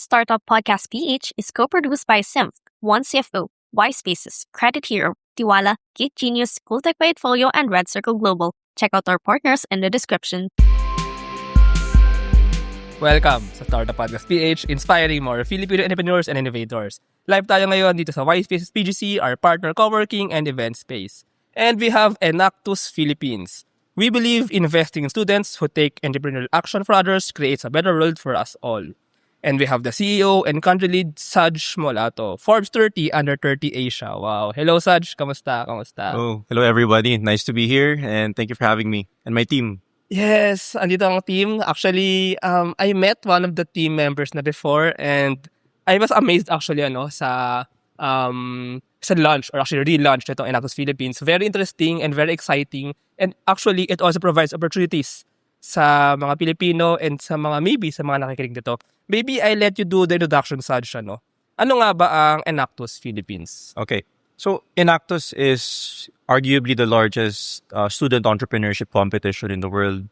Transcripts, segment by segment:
Startup Podcast PH is co-produced by Simph, One CFO, Y Spaces, Credit Hero, Tiwala, Gate Genius, Cooltech Portfolio, and Red Circle Global. Check out our partners in the description. Welcome sa Startup Podcast PH, inspiring more Filipino entrepreneurs and innovators. Live tayo ngayon dito sa Y Spaces PGC, our partner co-working and event space. And we have Enactus Philippines. We believe investing in students who take entrepreneurial action for others creates a better world for us all. And we have the CEO and country lead, Saj Molato, Forbes 30 Under 30 Asia. Wow. Hello, Saj. Kamusta? Oh, hello everybody. Nice to be here and thank you for having me and my team. Yes, andito ang team. Actually, I met one of the team members na before and I was amazed actually sa launch or actually relaunch nito Enactus Philippines. Very interesting and very exciting. And actually, it also provides opportunities sa mga Pilipino and sa mga nakikinig dito. Maybe I let you do the introduction, Saj. Ano nga ba ang Enactus Philippines? Okay. So, Enactus is arguably the largest student entrepreneurship competition in the world.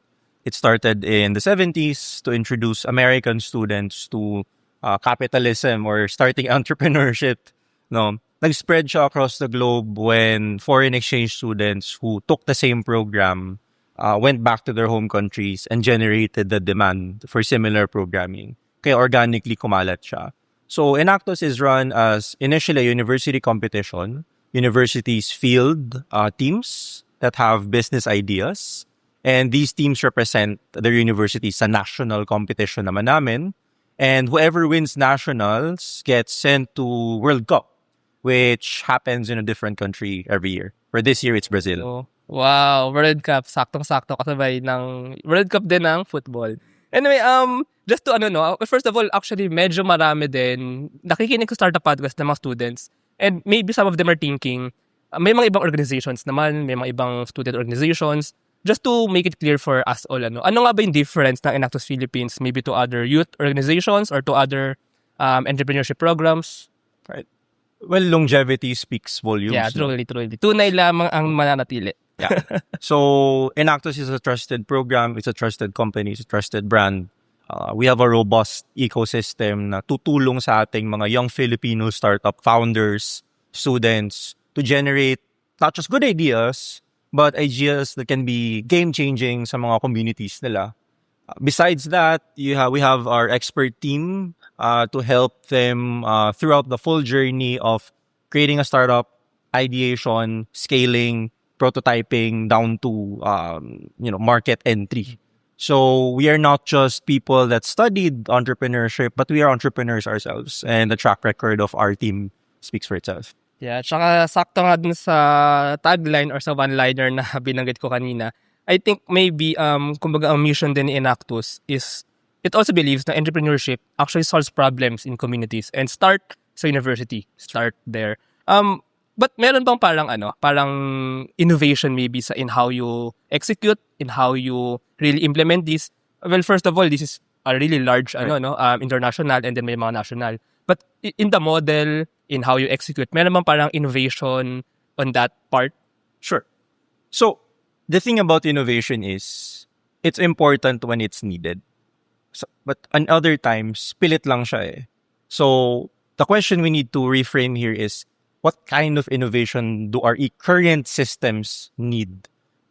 It started in the 70s to introduce American students to capitalism or starting entrepreneurship. No, nag-spread siya across the globe when foreign exchange students who took the same program went back to their home countries and generated the demand for similar programming. Kaya organically kumalat siya. So, Enactus is run as initially a university competition. Universities field teams that have business ideas. And these teams represent their universities sa national competition naman namin. And whoever wins nationals gets sent to World Cup, which happens in a different country every year. For this year, it's Brazil. Oh, wow, World Cup. Saktong-sakto kasabay ng World Cup din ng football. Anyway, just to first of all, actually, medyo marami din nakikinig sa Startup Podcast ng mga students. And maybe some of them are thinking, may mga ibang organizations naman, may mga ibang student organizations. Just to make it clear for us all, ano nga ba yung difference ng Enactus Philippines maybe to other youth organizations or to other entrepreneurship programs? Right. Well, longevity speaks volumes. Yeah, truly. Tunay lamang ang mananatili. Yeah. So, Enactus is a trusted program. It's a trusted company. It's a trusted brand. We have a robust ecosystem na tutulong sa ating mga young Filipino startup founders, students, to generate not just good ideas, but ideas that can be game-changing sa mga communities nila. Besides that, we have our expert team to help them throughout the full journey of creating a startup, ideation, scaling, prototyping, down to market entry. So we are not just people that studied entrepreneurship, but we are entrepreneurs ourselves. And the track record of our team speaks for itself. Yeah, tsaka sakto nga dun sa tagline or sa one-liner na binanggit ko kanina. I think maybe, kumbaga ang mission din ni Enactus is, it also believes na entrepreneurship actually solves problems in communities and start sa university. Start there. But meron bang parang innovation maybe in how you execute, in how you really implement this? Well, first of all, this is a really large, international and then may mga national. But in the model, in how you execute, meron bang parang innovation on that part? Sure. So, the thing about innovation is, it's important when it's needed. So, but on other times, pilit lang siya eh. So, the question we need to reframe here is, what kind of innovation do our current systems need?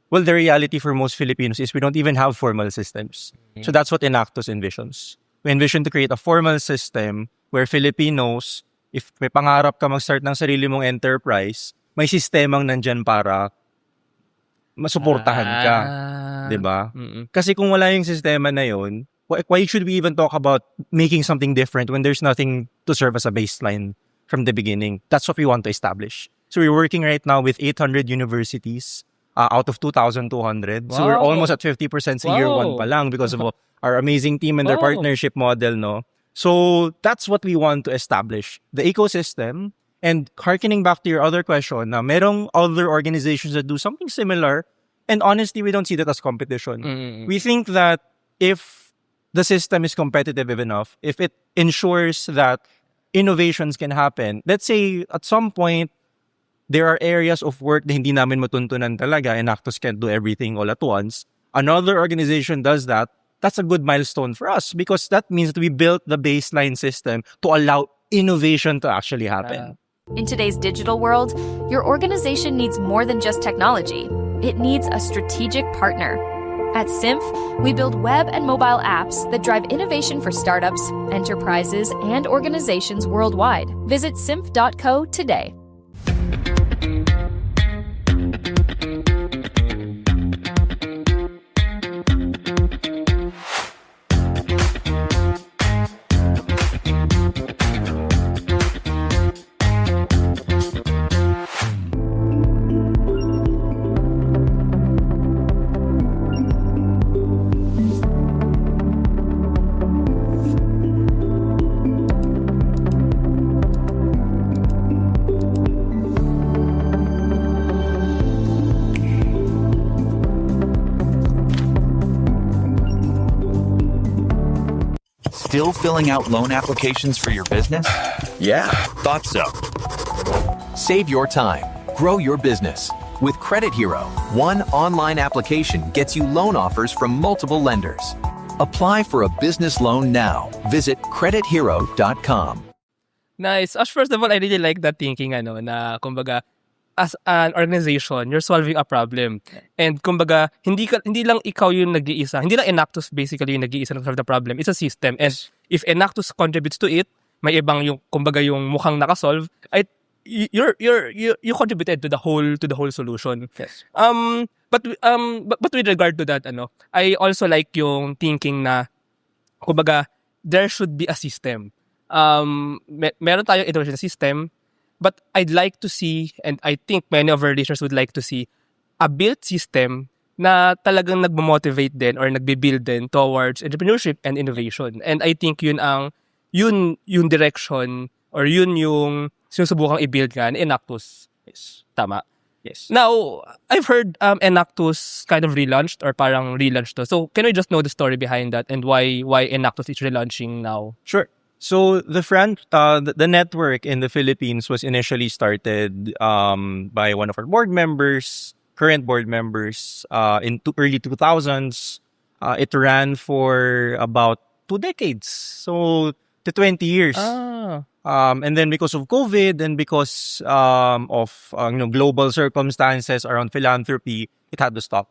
Well, the reality for most Filipinos is we don't even have formal systems. Mm-hmm. So that's what Enactus envisions. We envision to create a formal system where Filipinos, if may pangarap ka mag-start ng sarili mong enterprise, may sistemang nandyan para masuportahan ka. Diba? Mm-mm. Kasi kung wala yung sistema na yun, why should we even talk about making something different when there's nothing to serve as a baseline from the beginning? That's what we want to establish. So we're working right now with 800 universities out of 2,200. Wow. So we're almost at 50% sa year one pa lang because of our amazing team and their partnership model, no? So that's what we want to establish. The ecosystem, and harkening back to your other question, na merong other organizations that do something similar, and honestly, we don't see that as competition. Mm-hmm. We think that if the system is competitive enough, if it ensures that innovations can happen, let's say at some point, there are areas of work na hindi namin matuntunan talaga, and Enactus can't do everything all at once. Another organization does that, that's a good milestone for us because that means that we built the baseline system to allow innovation to actually happen. In today's digital world, your organization needs more than just technology. It needs a strategic partner. At Symph, we build web and mobile apps that drive innovation for startups, enterprises, and organizations worldwide. Visit symph.co today. Still filling out loan applications for your business? Yeah, thought so. Save your time. Grow your business. With Credit Hero, one online application gets you loan offers from multiple lenders. Apply for a business loan now. Visit credithero.com. Nice. First of all, I really like that thinking, na kumbaga, as an organization, you're solving a problem. And kumbaga, hindi lang ikaw yung nag-iisa. Hindi lang Enactus basically yung nag-iisa na solve the problem. It's a system. And if Enactus contributes to it, may ibang yung kumbaga yung mukhang nakasolve, you contributed to the whole solution. Yes. But with regard to that, I also like yung thinking na kumbaga, there should be a system. Meron tayong iteration system. But I'd like to see, and I think many of our listeners would like to see, a built system na talagang nagmo-motivate din or nagbe-build din towards entrepreneurship and innovation. And I think yun yung direction or yun yung sinusubukang i-build nga ni Enactus. Yes. Tama. Yes. Now, I've heard Enactus kind of relaunched or parang relaunched to. So, can we just know the story behind that and why Enactus is relaunching now? Sure. So the network in the Philippines was initially started by one of our current board members, in early 2000s. It ran for about 2 decades, so to 20 years. And then because of COVID and because of global circumstances around philanthropy, it had to stop.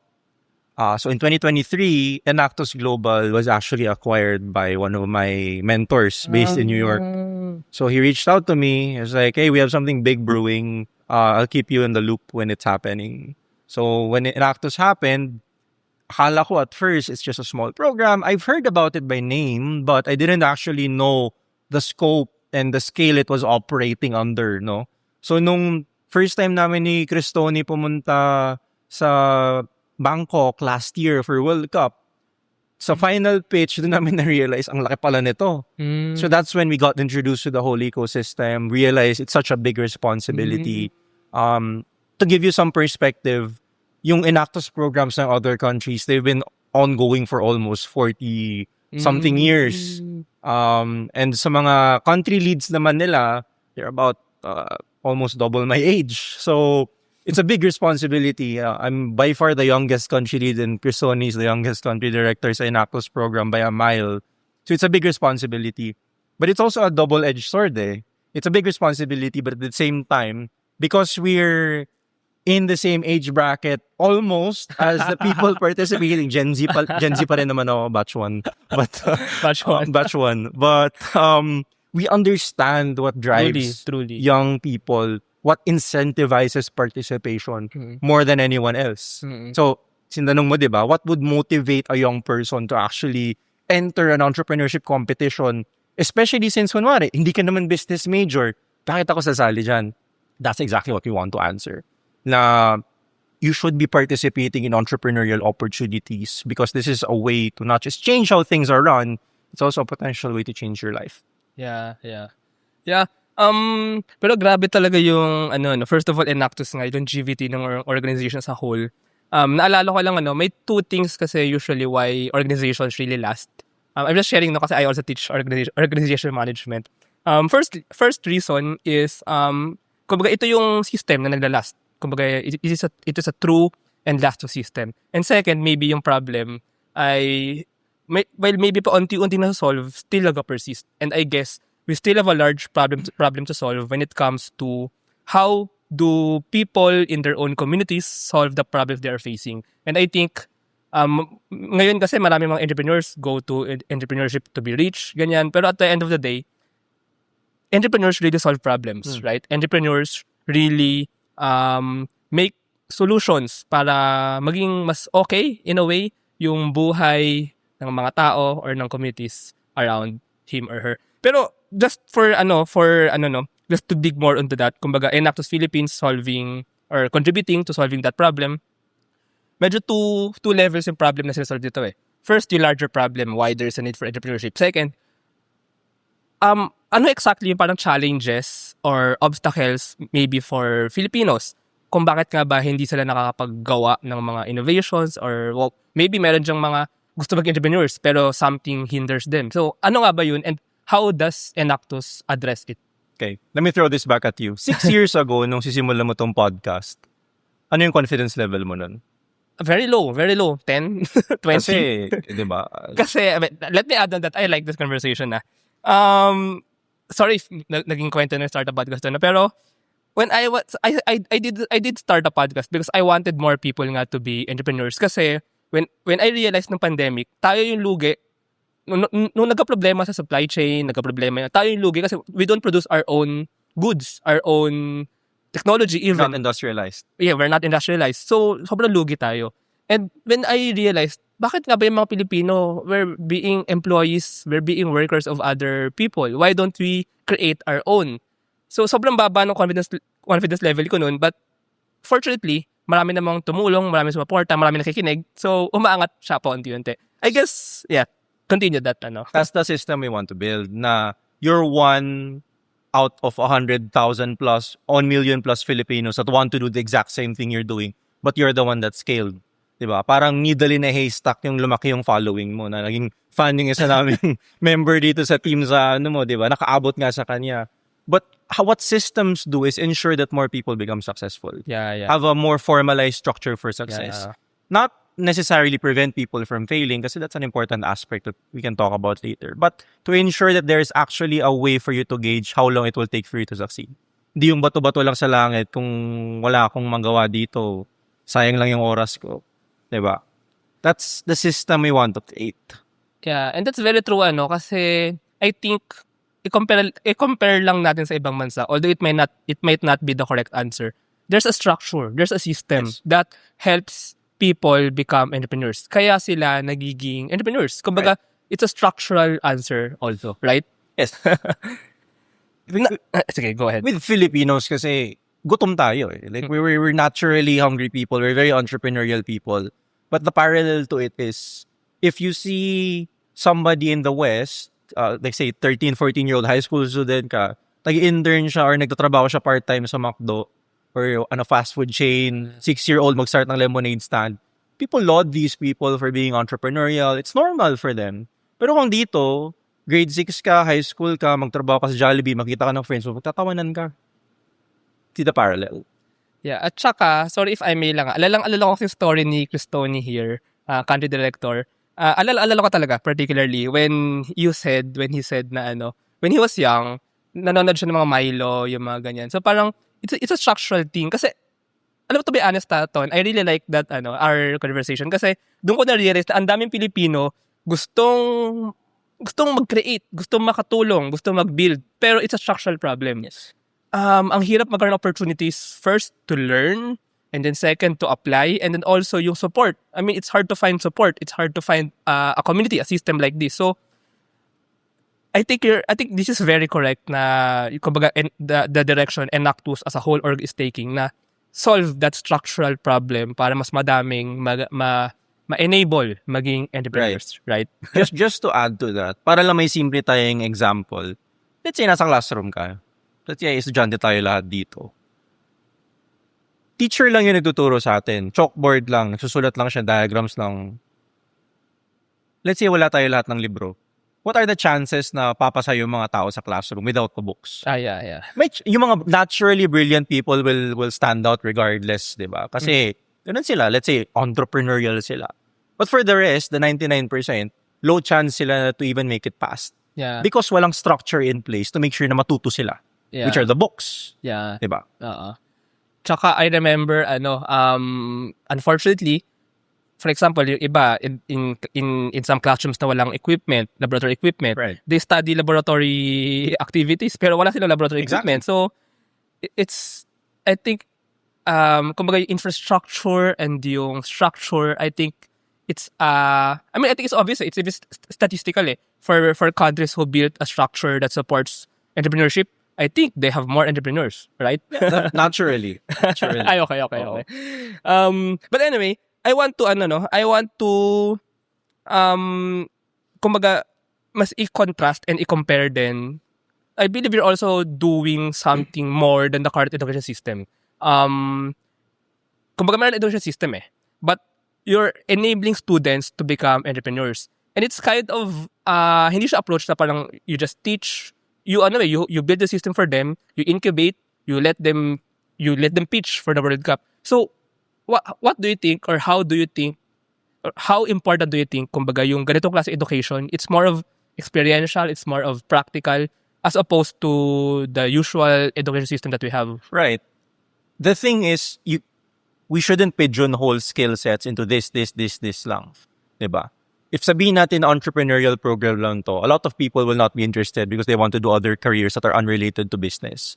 So in 2023, Enactus Global was actually acquired by one of my mentors based in New York. So he reached out to me. He was like, hey, we have something big brewing. I'll keep you in the loop when it's happening. So when Enactus happened, akala ko at first it's just a small program. I've heard about it by name, but I didn't actually know the scope and the scale it was operating under, no? So nung first time namin ni Cristoni pumunta sa Bangkok last year for World Cup, sa final pitch, doon namin na-realize ang laki pala nito. So that's when we got introduced to the whole ecosystem, realized it's such a big responsibility. To give you some perspective, yung Enactus programs ng other countries, they've been ongoing for almost 40-something years. And sa mga country leads naman nila, they're about almost double my age. So it's a big responsibility. I'm by far the youngest country lead, and Cristoni is the youngest country director sa Enactus program by a mile. So it's a big responsibility. But it's also a double-edged sword. It's a big responsibility, but at the same time, because we're in the same age bracket almost as the people participating, Gen Z pa rin naman ako, batch 1. But batch 1. But we understand what drives truly young people, what incentivizes participation more than anyone else. So, sinanong mo, diba, what would motivate a young person to actually enter an entrepreneurship competition? Especially since, kunwari, hindi ka naman business major. Bakit ako sasali dyan? That's exactly what we want to answer. Na you should be participating in entrepreneurial opportunities because this is a way to not just change how things are run, it's also a potential way to change your life. Yeah. Pero grabe talaga yung first of all, Enactus nga, yung GVT ng organization as a whole. Naalala ko lang may 2 things kasi usually why organizations really last. I'm just sharing kasi I also teach organization management. First reason is kumbaga ito yung system na naglalast. Kumbaga it is a true and lasting system. And second, maybe yung problem ay while maybe pa unti-unti na solve, still nag-persist. And I guess we still have a large problem to solve when it comes to how do people in their own communities solve the problems they are facing. And I think ngayon kasi marami mga entrepreneurs go to entrepreneurship to be rich, ganyan. Pero at the end of the day, entrepreneurs really solve problems, right? Entrepreneurs really make solutions para maging mas okay in a way yung buhay ng mga tao or ng communities around him or her. Pero just just to dig more into that, kumbaga Enactus Philippines solving or contributing to solving that problem, medyo two levels yung problem na sinasolve dito eh. First, yung larger problem, why there's a need for entrepreneurship. Second, ano exactly yung parang challenges or obstacles maybe for Filipinos kung bakit nga ba hindi sila nakakapaggawa ng mga innovations or maybe meron dyang mga gusto mag-entrepreneurs pero something hinders them. So, ano nga ba yun and how does Enactus address it? Okay, let me throw this back at you. 6 years ago, nung sisimula mo tong podcast, ano yung confidence level mo nun? Very low. 10, 20. Kasi, di ba? Kasi, let me add on that. I like this conversation na. Sorry if naging kwento ng startup podcast na, pero when I did start a podcast because I wanted more people nga to be entrepreneurs. Kasi when I realized ng pandemic, tayo yung lugi. Nung nagka-problema sa supply chain, tayo yung lugi kasi we don't produce our own goods, our own technology even. Not industrialized. Yeah, we're not industrialized. So, sobrang lugi tayo. And when I realized, bakit nga ba yung mga Pilipino, we're being employees, we're being workers of other people. Why don't we create our own? So, sobrang baba ng confidence level ko noon. But, fortunately, marami namang tumulong, marami sumuporta, marami nakikinig. So, umaangat siya po unti-unti. I guess, yeah, continue that. That's the system we want to build na you're one out of 100,000 plus, 1 million plus Filipinos that want to do the exact same thing you're doing, but you're the one that scaled. Diba? Parang needle in a haystack yung lumaki yung following mo na naging fan yung isa naming member dito sa team sa diba? Nakaabot nga sa kanya. But what systems do is ensure that more people become successful. Yeah. Have a more formalized structure for success. Yeah. Not necessarily prevent people from failing kasi that's an important aspect that we can talk about later. But to ensure that there's actually a way for you to gauge how long it will take for you to succeed. Hindi yung bato-bato lang sa langit kung wala akong magawa dito, sayang lang yung oras ko. Diba? That's the system we want to create. Yeah, and that's very true kasi I think i-compare lang natin sa ibang bansa, although it might not be the correct answer. There's a structure, there's a system that helps people become entrepreneurs. Kaya sila nagiging entrepreneurs. Kumbaga, it's a structural answer also, right? Yes. Sige, go ahead. With Filipinos kasi gutom tayo eh. Like we're naturally hungry people. We're very entrepreneurial people. But the parallel to it is if you see somebody in the West, like say 13, 14-year-old high school student ka, nag-intern siya or nagtatrabaho siya part-time sa McDo or fast food chain, 6-year-old mag-start ng lemonade stand. People laud these people for being entrepreneurial. It's normal for them. Pero kung dito, grade 6 ka, high school ka, magtrabaho ka sa Jollibee, makita ka ng friends mo, magtatawanan ka. See the parallel. Yeah, at saka, sorry if I may lang, alala ko yung story ni Cristoni here, country director. Alala ko talaga, particularly, when he said na when he was young, nanonood siya ng mga Milo, yung mga ganyan. So parang, it's a structural thing. Kasi, alam mo, to be honest, Ton, I really like that, our conversation. Kasi, doon ko na-realize na ang daming Pilipino gustong mag-create, gustong makatulong, gustong mag-build. Pero it's a structural problem. Yes. Ang hirap magkaroon ng opportunities, first, to learn, and then second, to apply, and then also yung support. I mean, it's hard to find support. It's hard to find a community, a system like this. So, I think this is very correct na kumbaga the direction Enactus as a whole org is taking na solve that structural problem para mas madaming ma-enable maging entrepreneurs, right? just to add to that, para lang may simple tayong example. Let's say nasa classroom ka. Let's say estudyante tayo lahat dito. Teacher lang yung nagtuturo sa atin. Chalkboard lang, nagsusulat lang siya, diagrams lang. Let's say wala tayo lahat ng libro. What are the chances na papasa yung mga tao sa classroom without the books? Yeah. Yung mga naturally brilliant people will stand out regardless, di ba? Kasi, ganun sila. Let's say, entrepreneurial sila. But for the rest, the 99%, low chance sila to even make it past. Yeah. Because walang structure in place to make sure na matuto sila. Yeah. Which are the books. Yeah. Diba? Tsaka I remember unfortunately, for example, yung iba in some classrooms na walang equipment, laboratory equipment, Right. they study laboratory activities pero wala silang laboratory Exactly. equipment. So it's I think kumbaga yung infrastructure and yung structure, I think it's I think it's obvious, it's even statistical for countries who built a structure that supports entrepreneurship. I think they have more entrepreneurs, right? Naturally. Ay, okay. But anyway, I want to kumbaga mas i-contrast and i-compare din. I believe you're also doing something more than the current education system. Kumbaga meron education system but you're enabling students to become entrepreneurs. And it's kind of hindi siya approach na parang you just teach, you build the system for them, you incubate, you let them pitch for the World Cup. So what do you think, or how do you think, or how important do you think kumbaga yung ganitong klase education, it's more of experiential, it's more of practical as opposed to the usual education system that we have? Right. The thing is, we shouldn't pigeonhole skill sets into this lang. Diba? If sabihin natin entrepreneurial program lang to, a lot of people will not be interested because they want to do other careers that are unrelated to business.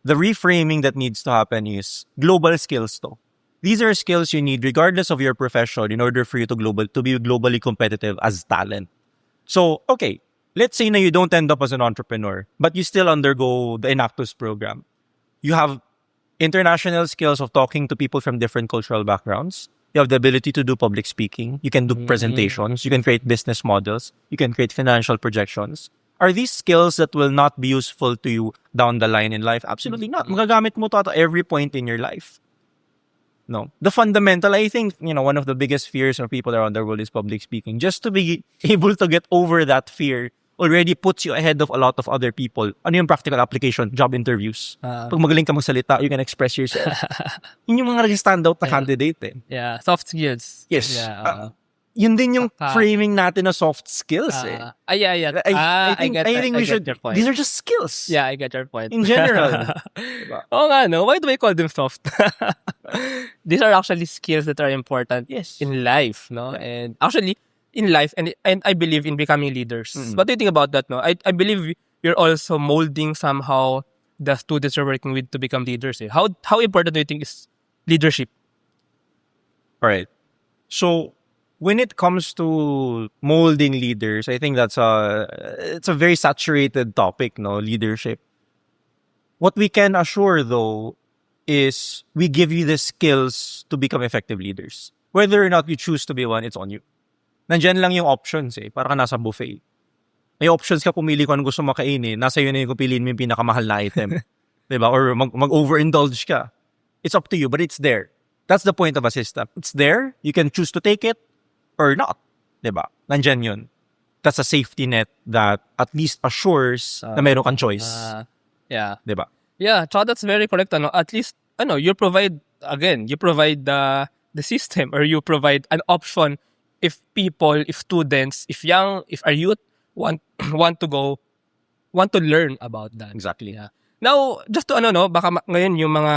The reframing that needs to happen is global skills to. These are skills you need regardless of your profession in order for you to be globally competitive as talent. So, okay, let's say na you don't end up as an entrepreneur, but you still undergo the Enactus program. You have international skills of talking to people from different cultural backgrounds. You have the ability to do public speaking. You can do presentations. You can create business models. You can create financial projections. Are these skills that will not be useful to you down the line in life? Absolutely not. Magagamit mo to at every point in your life. No. The fundamental, I think, one of the biggest fears of people around the world is public speaking. Just to be able to get over that fear already puts you ahead of a lot of other people. Ano yung practical application? Job interviews. Pag magaling ka magsalita, you can express yourself. Yun yung mga nag-standout na candidate Yeah, soft skills. Yes. Yeah. Yun din yung framing natin na soft skills Yeah. I think we should. Your point. These are just skills. Yeah, I get your point. In general. Diba? Oo nga, no? Why do we call them soft? These are actually skills that are important Yes. in life, no? And actually, in life, and I believe in becoming leaders. What do you think about that, no? I believe you're also molding somehow the students you're working with to become leaders. How important do you think is leadership? All right. So, when it comes to molding leaders, I think it's a very saturated topic, no? Leadership. What we can assure, though, is we give you the skills to become effective leaders. Whether or not you choose to be one, it's on you. Nandyan lang yung options Para ka nasa buffet. May options ka pumili kung ano gusto makainin. Nasa yun na yung piliin mo yung pinakamahal na item. Diba? Or mag-overindulge ka. It's up to you, but it's there. That's the point of a system. It's there. You can choose to take it or not. Diba? Nandyan yun. That's a safety net that at least assures na meron kang choice. Yeah. Diba? Yeah, tsaka that's very correct. At least, you provide the system, or you provide an option if people, if students, if our youth want to learn about that. Exactly. Yeah. Now, just to baka ngayon yung mga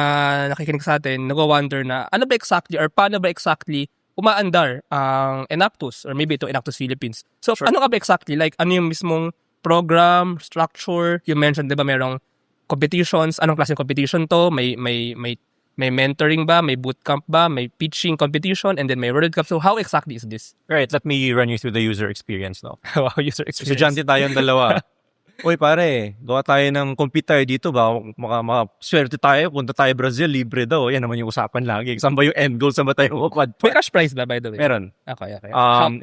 nakikinig sa atin, nag-wonder na ano ba exactly or paano ba exactly umaandar ang Enactus, or maybe ito Enactus Philippines. So, Sure. ano ka ba exactly? Like, ano yung mismong program, structure? You mentioned, di ba, merong competitions. Anong klaseng competition to? May mentoring ba? May bootcamp ba? May pitching competition? And then may World Cup. So, how exactly is this? Right, let me run you through the user experience now. Wow, user experience. Estudyante tayong dalawa. Uy pare, gawa tayo ng compete tayo dito ba? Swerte tayo, punta tayo Brazil, libre daw. Yan naman yung usapan lagi. Saan ba yung end goal? Saan ba tayo mapad? May cash prize ba, by the way? Meron. Okay.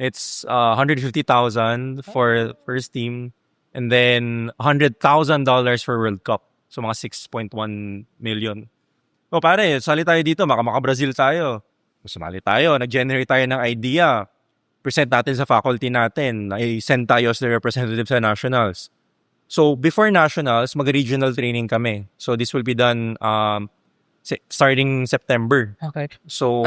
It's 150,000 for first team, and then $100,000 for World Cup. So mga 6.1 million. O pare, sali tayo dito, maka-Brazil tayo. Sumali tayo, nag-generate tayo ng idea. Present natin sa faculty natin. I-send tayo as the representative sa nationals. So before nationals, mag-regional training kami. So this will be done starting September. Okay. So,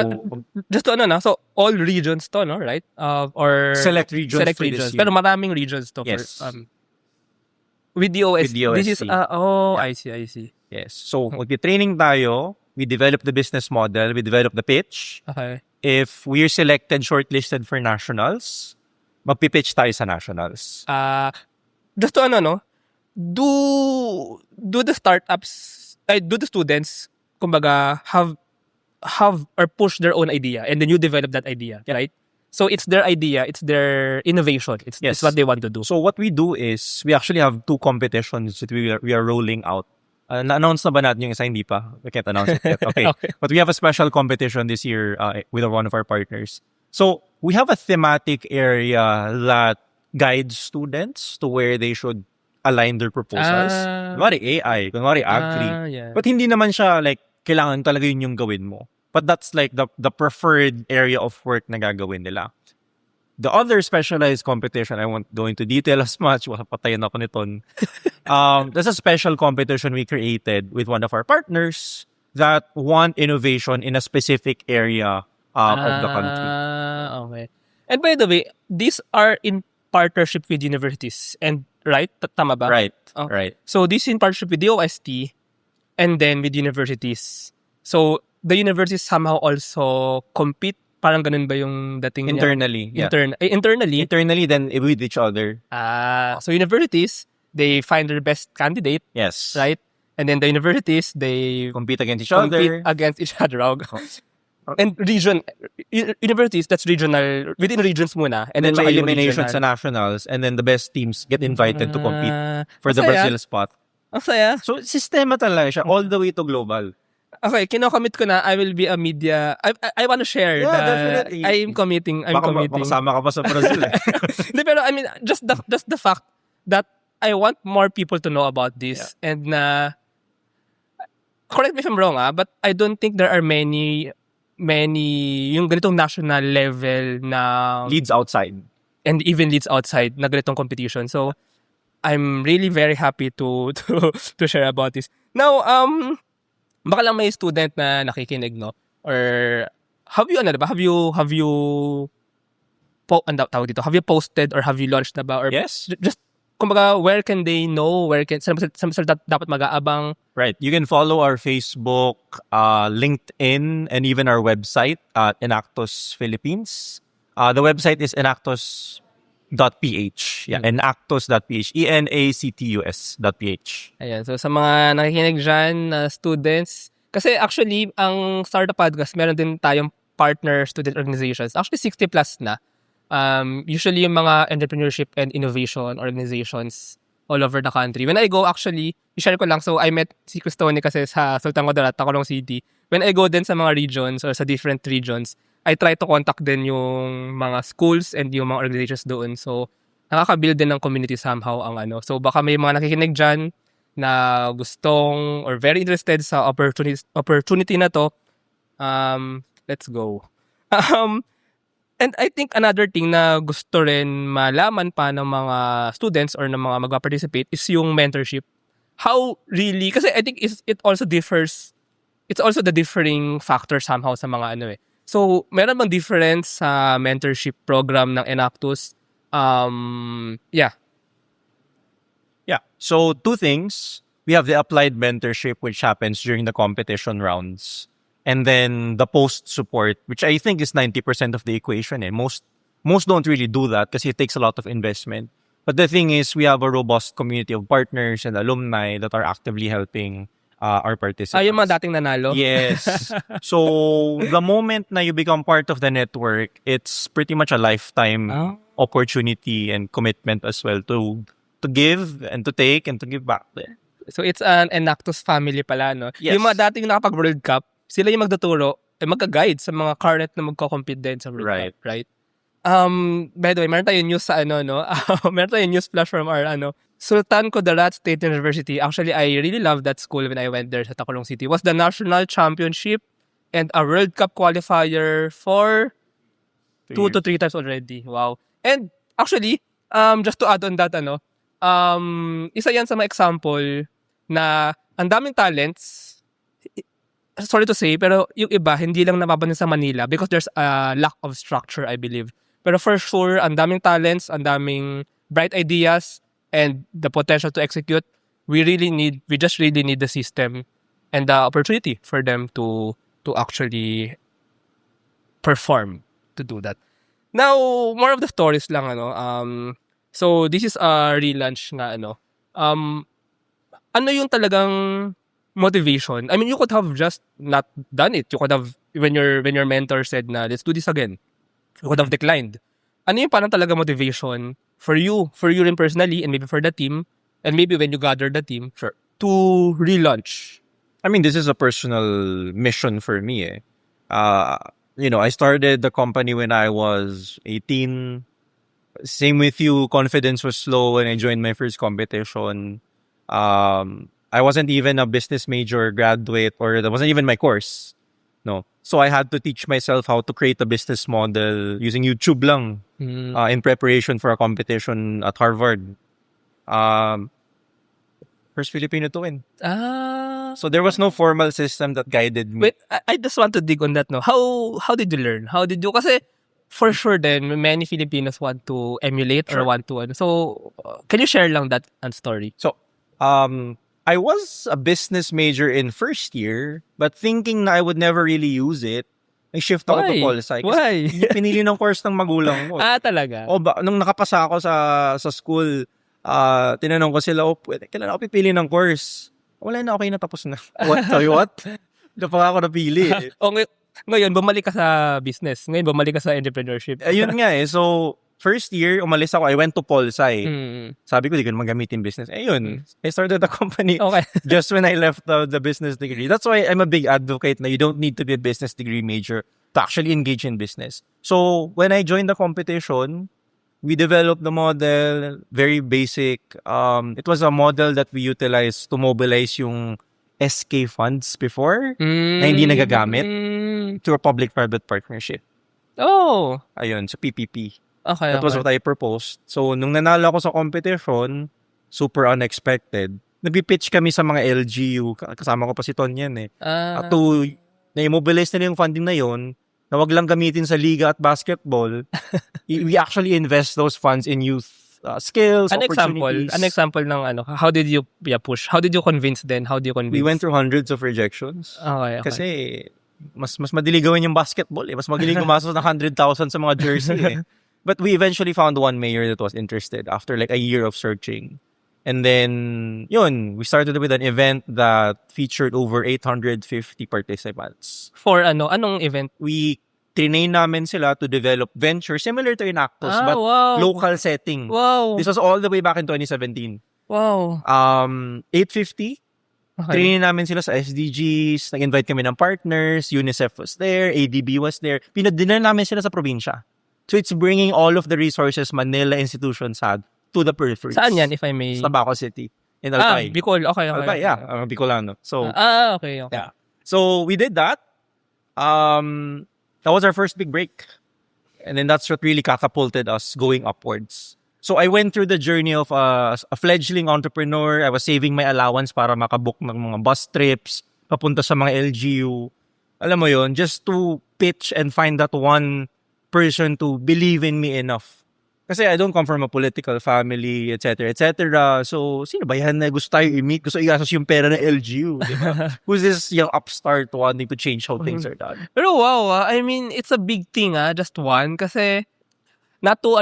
Just to so all regions to, no, right? Or select regions select for this regions. year. Pero maraming regions to. Yes. For, with the OST. With the This is, OST. Yeah. I see. Yes. So, magti-training tayo. We develop the business model. We develop the pitch. Okay. If we're selected, shortlisted for nationals, magpipitch tayo sa nationals. Just to do the startups, do the students, kumbaga, have or push their own idea and then you develop that idea, right? So it's their idea, it's their innovation, it's what they want to do. So what we do is, we actually have 2 competitions that we are rolling out. Na-announce na ba natin yung isa? Hindi pa. We can't announce it yet. Okay. Okay. But we have a special competition this year with one of our partners. So we have a thematic area that guides students to where they should align their proposals. Kunwari AI, kunwari agri. Yeah. But hindi naman siya like, kailangan talaga yun yung gawin mo. But that's like the preferred area of work na gagawin nila. The other specialized competition, I won't go into detail as much. Patayin ako niton. That's a special competition we created with one of our partners that want innovation in a specific area of the country. Okay. And by the way, these are in partnership with universities. And right? Tama ba? Right. Oh. Right. So this is in partnership with the OST and then with universities. So the universities somehow also compete. Parang ganun ba yung dating niya? Internally. Yeah. Internally. Internally, then with each other. So universities, they find their best candidate, Yes. right? And then the universities, they Compete against each compete other. against each other. And universities, that's regional, within regions muna. And then tsaka may yung elimination regional. sa nationals, and then the best teams get invited to compete for the masaya. Brazil spot. Ang saya. So, sistema talaga siya, all the way to global. Okay, kinocommit ko na, I will be a media, I want to share. Yeah, na definitely. I'm committing. Baka makasama ka pa sa Brazil eh. Hindi, pero I mean, just the fact that I want more people to know about this. Yeah. And correct me if I'm wrong, but I don't think there are many yung ganitong national level na Leads outside. and even leads outside na ganitong competition. So I'm really very happy to share about this. Now, baka lang may student na nakikinig, no? Or have you have you posted or have you launched na ba? Or Yes. just kumbaga, where can they know? Saan sila dapat mag-aabang? Right. You can follow our Facebook, LinkedIn, and even our website at Enactus Philippines. The website is enactus.ph. Yeah, enactus.ph. ENACTUS.ph. Ayan. So, sa mga nakikinig dyan, students, kasi actually, ang Startup Podcast, meron din tayong partner student organizations. Actually, 60 plus na. Usually, yung mga entrepreneurship and innovation organizations all over the country. When I go, actually, i-share ko lang. So, I met si Cristone kasi sa Sultan Kudarat, Tacolong City. When I go din sa mga regions or sa different regions, I try to contact din yung mga schools and yung mga organizations doon. So, nakaka-build din ng community somehow ang ano. So, baka may mga nakikinig dyan na gustong or very interested sa opportunity na to. Let's go. And I think another thing na gusto rin malaman pa ng mga students or ng mga mag-participate is yung mentorship. How really, kasi I think it also differs, it's also the differing factor somehow sa mga ano eh. So, meron bang difference sa mentorship program ng Enactus? Yeah. Yeah. So, 2 things. We have the applied mentorship, which happens during the competition rounds. And then the post support, which I think is 90% of the equation. Most don't really do that because it takes a lot of investment. But the thing is, we have a robust community of partners and alumni that are actively helping our participants. Yung mga dating nanalo? Yes. So, the moment na you become part of the network, it's pretty much a lifetime opportunity and commitment as well to give and to take and to give back. So, it's an Enactus family pala, no? Yes. Yung mga dating nakapag-World Cup, sila yung magtuturo, magka-guide sa mga current na magko-compete din sa World Cup, right? By the way, meron tayong news sa ano, no? Meron tayong news flash from our Sultan Kudarat State University. Actually, I really loved that school when I went there sa Tacolong City. It was the national championship and a World Cup qualifier for 2 to 3 times already. Wow. And actually, just to add on that, isa yan sa mga example na ang daming talents, sorry to say, pero yung iba, hindi lang napapansin sa Manila because there's a lack of structure, I believe. Pero for sure, ang daming talents, ang daming bright ideas, and the potential to execute. We just really need the system and the opportunity for them to actually perform to do that. Now, more of the stories lang, so this is a relaunch nga, ano yung talagang motivation? I mean, you could have just not done it. You could have, when your mentor said na, let's do this again, you could have declined. Ano yung parang talaga motivation for you rin personally, and maybe for the team, and maybe when you gather the team, Sure. to relaunch? I mean, this is a personal mission for me. I started the company when I was 18. Same with you, confidence was slow when I joined my first competition. I wasn't even a business major graduate, or that wasn't even my course. No. So I had to teach myself how to create a business model using YouTube lang in preparation for a competition at Harvard. First Filipino to win. So there was no formal system that guided me. Wait, I just want to dig on that, no? How did you learn? How did you, kasi for sure then, many Filipinos want to emulate or Sure. want to, so can you share lang that story? So, I was a business major in first year, but thinking na I would never really use it, nag-shift ako to Why? pol sci. Why? Kasi pinili ng course ng magulang ko. Talaga? Nung nakapasa ako sa school, tinanong ko sila, kailan ako pipili ng course? Wala na, okay na, tapos na. What? Sorry, what? Hindi pa ako napili. Ngayon, bumalik ka sa business. Ngayon, bumalik ka sa entrepreneurship. Ayun nga eh. So, first year, umalis ako. I went to pol sci. Sabi ko, di ko naman gamitin business. Ayun, I started a company Okay. just when I left the business degree. That's why I'm a big advocate na you don't need to be a business degree major to actually engage in business. So, when I joined the competition, we developed the model, very basic. It was a model that we utilized to mobilize yung SK funds before na hindi nagagamit through a public-private partnership. Oh, Ayun, sa PPP. okay. That was what I proposed. So, nung nanalo ako sa competition, super unexpected. Nag-pitch kami sa mga LGU. Kasama ko pa si Ton yan eh. At to, na-immobilize nila yung funding na yon, na wag lang gamitin sa liga at basketball. We actually invest those funds in youth skills, opportunities. An example ng how did you push? How did you convince then? How do you convince? We went through hundreds of rejections. Okay. Kasi mas madali gawin yung basketball eh. Mas magaling gumastos ng 100,000 sa mga jersey eh. But we eventually found one mayor that was interested after like a year of searching. And then, we started with an event that featured over 850 participants. For anong event? We trinain namin sila to develop venture similar to Inactus, but wow. local setting. Wow. This was all the way back in 2017. Wow. 850. Okay. Training namin sila sa SDGs, nag-invite kami ng partners, UNICEF was there, ADB was there. Pinadinan namin sila sa probinsya. So it's bringing all of the resources Manila institutions had to the peripheries. Saan yan, if I may? Sa Baco City. In Albay. Bicol. Okay. Albay, yeah. Bicolano. So, Okay. yeah. So we did that. That was our first big break. And then that's what really catapulted us going upwards. So I went through the journey of a fledgling entrepreneur. I was saving my allowance para makabook ng mga bus trips, papunta sa mga LGU. Alam mo yon, just to pitch and find that one person to believe in me enough. Kasi I don't come from a political family, etc., etc. So, sino ba yan na gusto tayo i-meet? Gusto i-gastos yung pera ng LGU, di ba? Who's this young upstart wanting to change how things are done? Pero wow, I mean, it's a big thing, just one. Kasi, not to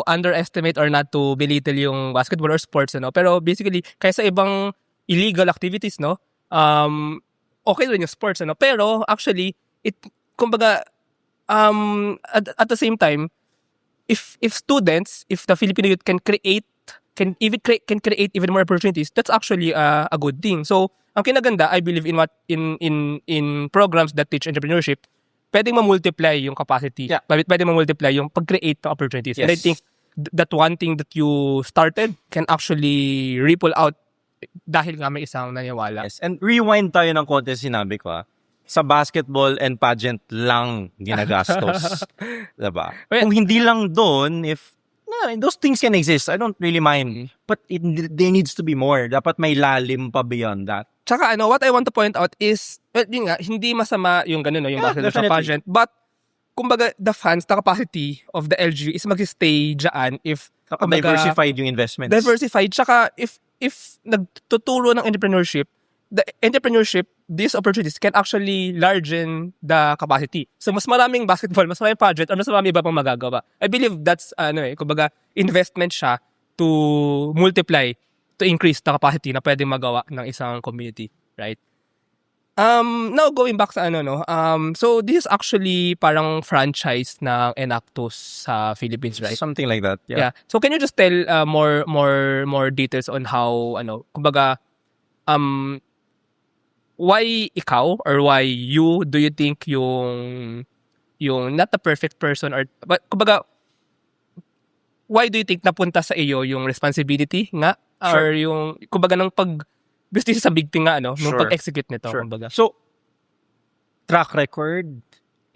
underestimate or not to belittle yung basketball or sports, pero basically, kaysa ibang illegal activities, okay rin yung sports, pero actually, kumbaga, at the same time, if the Filipino youth can create even more opportunities, that's actually a good thing. So, ang kinaganda, I believe in programs that teach entrepreneurship, pwedeng ma-multiply yung capacity. Yeah. Pwedeng ma-multiply yung pag-create ng opportunities. Yes. And I think that one thing that you started can actually ripple out dahil nga may isang naniwala. Yes. And rewind tayo ng konti, sinabi ko sa basketball and pageant lang ginagastos. Diba? Well, Kung hindi lang doon, those things can exist. I don't really mind. But there needs to be more. Dapat may lalim pa beyond that. Tsaka what I want to point out is, well, yun nga, hindi masama yung ganun, no, yung basketball sa definitely. pageant. But, kumbaga, the fans, the capacity of the LGU is mag-stay dyan if, kumbaga, Diversified yung investments. diversified. Tsaka, if nagtuturo ng entrepreneurship, these opportunities can actually largen the capacity. So, mas maraming basketball, mas maraming pageant, or mas maraming iba pang magagawa. I believe that's, kumbaga, investment siya to multiply, to increase the capacity na pwedeng magawa ng isang community, right? Now going back sa so this is actually parang franchise ng Enactus sa Philippines, right? Something like that. Yeah. So can you just tell more details on how kumbaga why ikaw or why you do you think yung not the perfect person but kumbaga why do you think napunta sa iyo yung responsibility nga or yung kumbaga ng business sa big thing nga nung Sure. pag-execute nito kumbaga. So, track record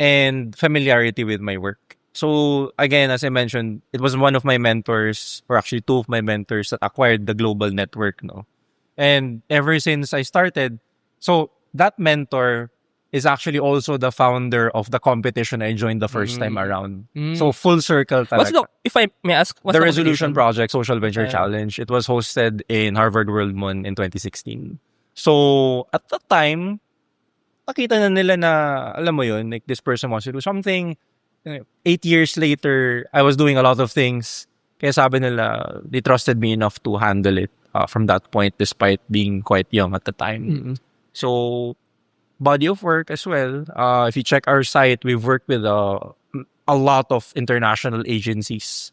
and familiarity with my work. So, again, as I mentioned, it was one of my mentors, or actually two of my mentors that acquired the global network, no? And ever since I started, so that mentor is actually also the founder of the competition I joined the first time around. So, full circle talaga. If I may ask, what's The the Resolution competition? Project Social Venture Yeah. Challenge. It was hosted in Harvard World Mon in 2016. So, at that time, nakita na nila na, alam mo yun, like this person wants to do something. 8 years later, I was doing a lot of things. Kaya sabi nila, they trusted me enough to handle it from that point despite being quite young at the time. So, body of work as well. If you check our site, we've worked with a lot of international agencies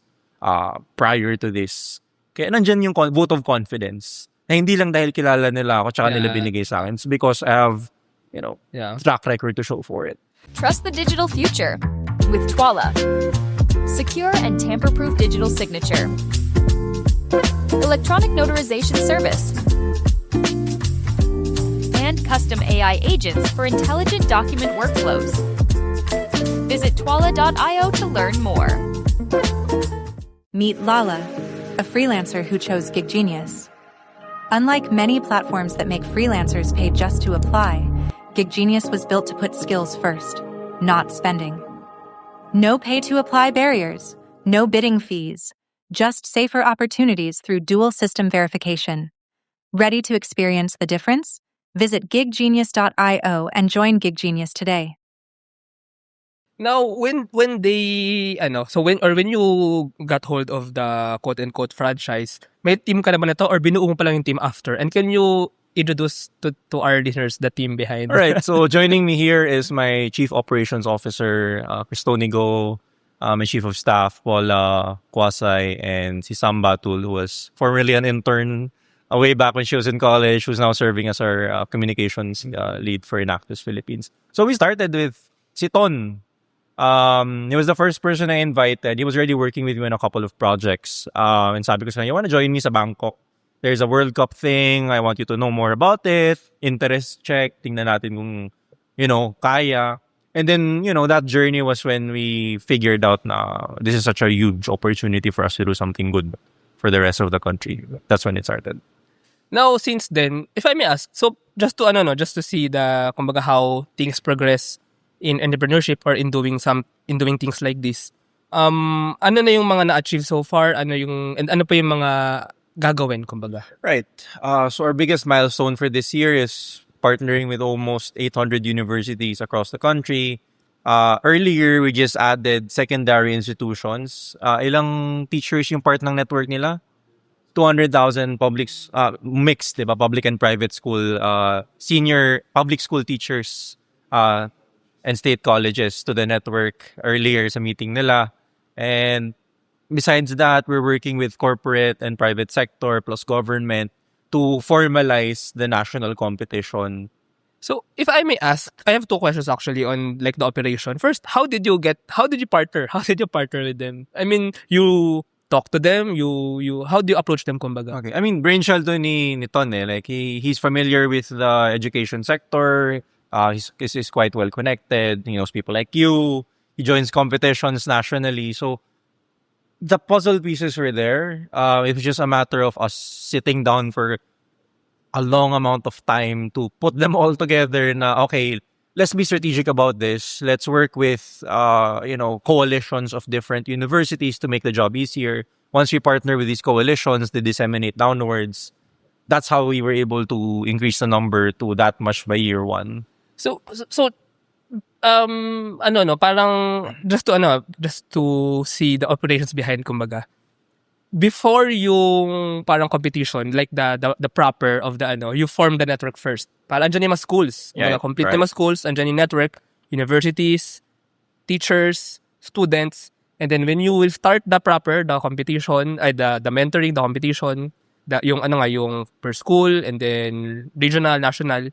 prior to this. Kaya nandyan yung vote of confidence. Na hindi lang dahil kilala nila ako tsaka nila binigay sa akin. It's because I have, track record to show for it. Trust the digital future with Twala. Secure and tamper-proof digital signature. Electronic notarization service. And custom AI agents for intelligent document workflows. Visit twala.io to learn more. Meet Lala, a freelancer who chose Gig Genius. Unlike many platforms that make freelancers pay just to apply, Gig Genius was built to put skills first, not spending. No pay-to-apply barriers, no bidding fees, just safer opportunities through dual system verification. Ready to experience the difference? Visit giggenius.io and join Gig Genius today. Now, when they, when you got hold of the quote-unquote franchise, may team ka naman na to or binuo mo pa lang yung team after? And can you introduce to our listeners the team behind? All right. So joining me here is my Chief Operations Officer, Cristonigo, my Chief of Staff, Paula Kwasay, and si Sam Batul, who was formerly an intern way back when she was in college, who's now serving as our communications lead for Enactus Philippines. So we started with si Ton. He was the first person I invited. He was already working with me on a couple of projects. And sabi ko sa kanya, you wanna join me sa Bangkok? There's a World Cup thing. I want you to know more about it. Interest check. Tingnan natin kung, kaya. And then, that journey was when we figured out na this is such a huge opportunity for us to do something good for the rest of the country. That's when it started. Now, since then, if I may ask, so just to see the kumbaga how things progress in entrepreneurship or in doing things like this. Ano na yung mga na-achieve so far? Ano pa yung mga gagawin kumbaga? Right. So our biggest milestone for this year is partnering with almost 800 universities across the country. Earlier, we just added secondary institutions. Ilang teachers yung part ng network nila? 200,000 mixed, diba? Public and private school, senior public school teachers and state colleges to the network earlier sa meeting nila. And besides that, we're working with corporate and private sector plus government to formalize the national competition. So, if I may ask, I have two questions actually on like the operation. First, how did you partner? How did you partner with them? I mean, you talk to them, how do you approach them kumbaga? Okay. I mean, brainchild to ni Ton eh. Like, he's familiar with the education sector. He's quite well connected. He knows people like you. He joins competitions nationally. So, the puzzle pieces were there. It was just a matter of us sitting down for a long amount of time to put them all together na, okay, let's be strategic about this. Let's work with, coalitions of different universities to make the job easier. Once we partner with these coalitions, they disseminate downwards. That's how we were able to increase the number to that much by year one. So parang just to see the operations behind, kumbaga. Before yung parang competition, like the proper of the you form the network first. Parang andyan yung mga schools. Yeah, Complete right. yung mga schools, andyan yung network, universities, teachers, students, and then when you will start the proper, the competition, the mentoring, the competition, yung per school, and then regional, national,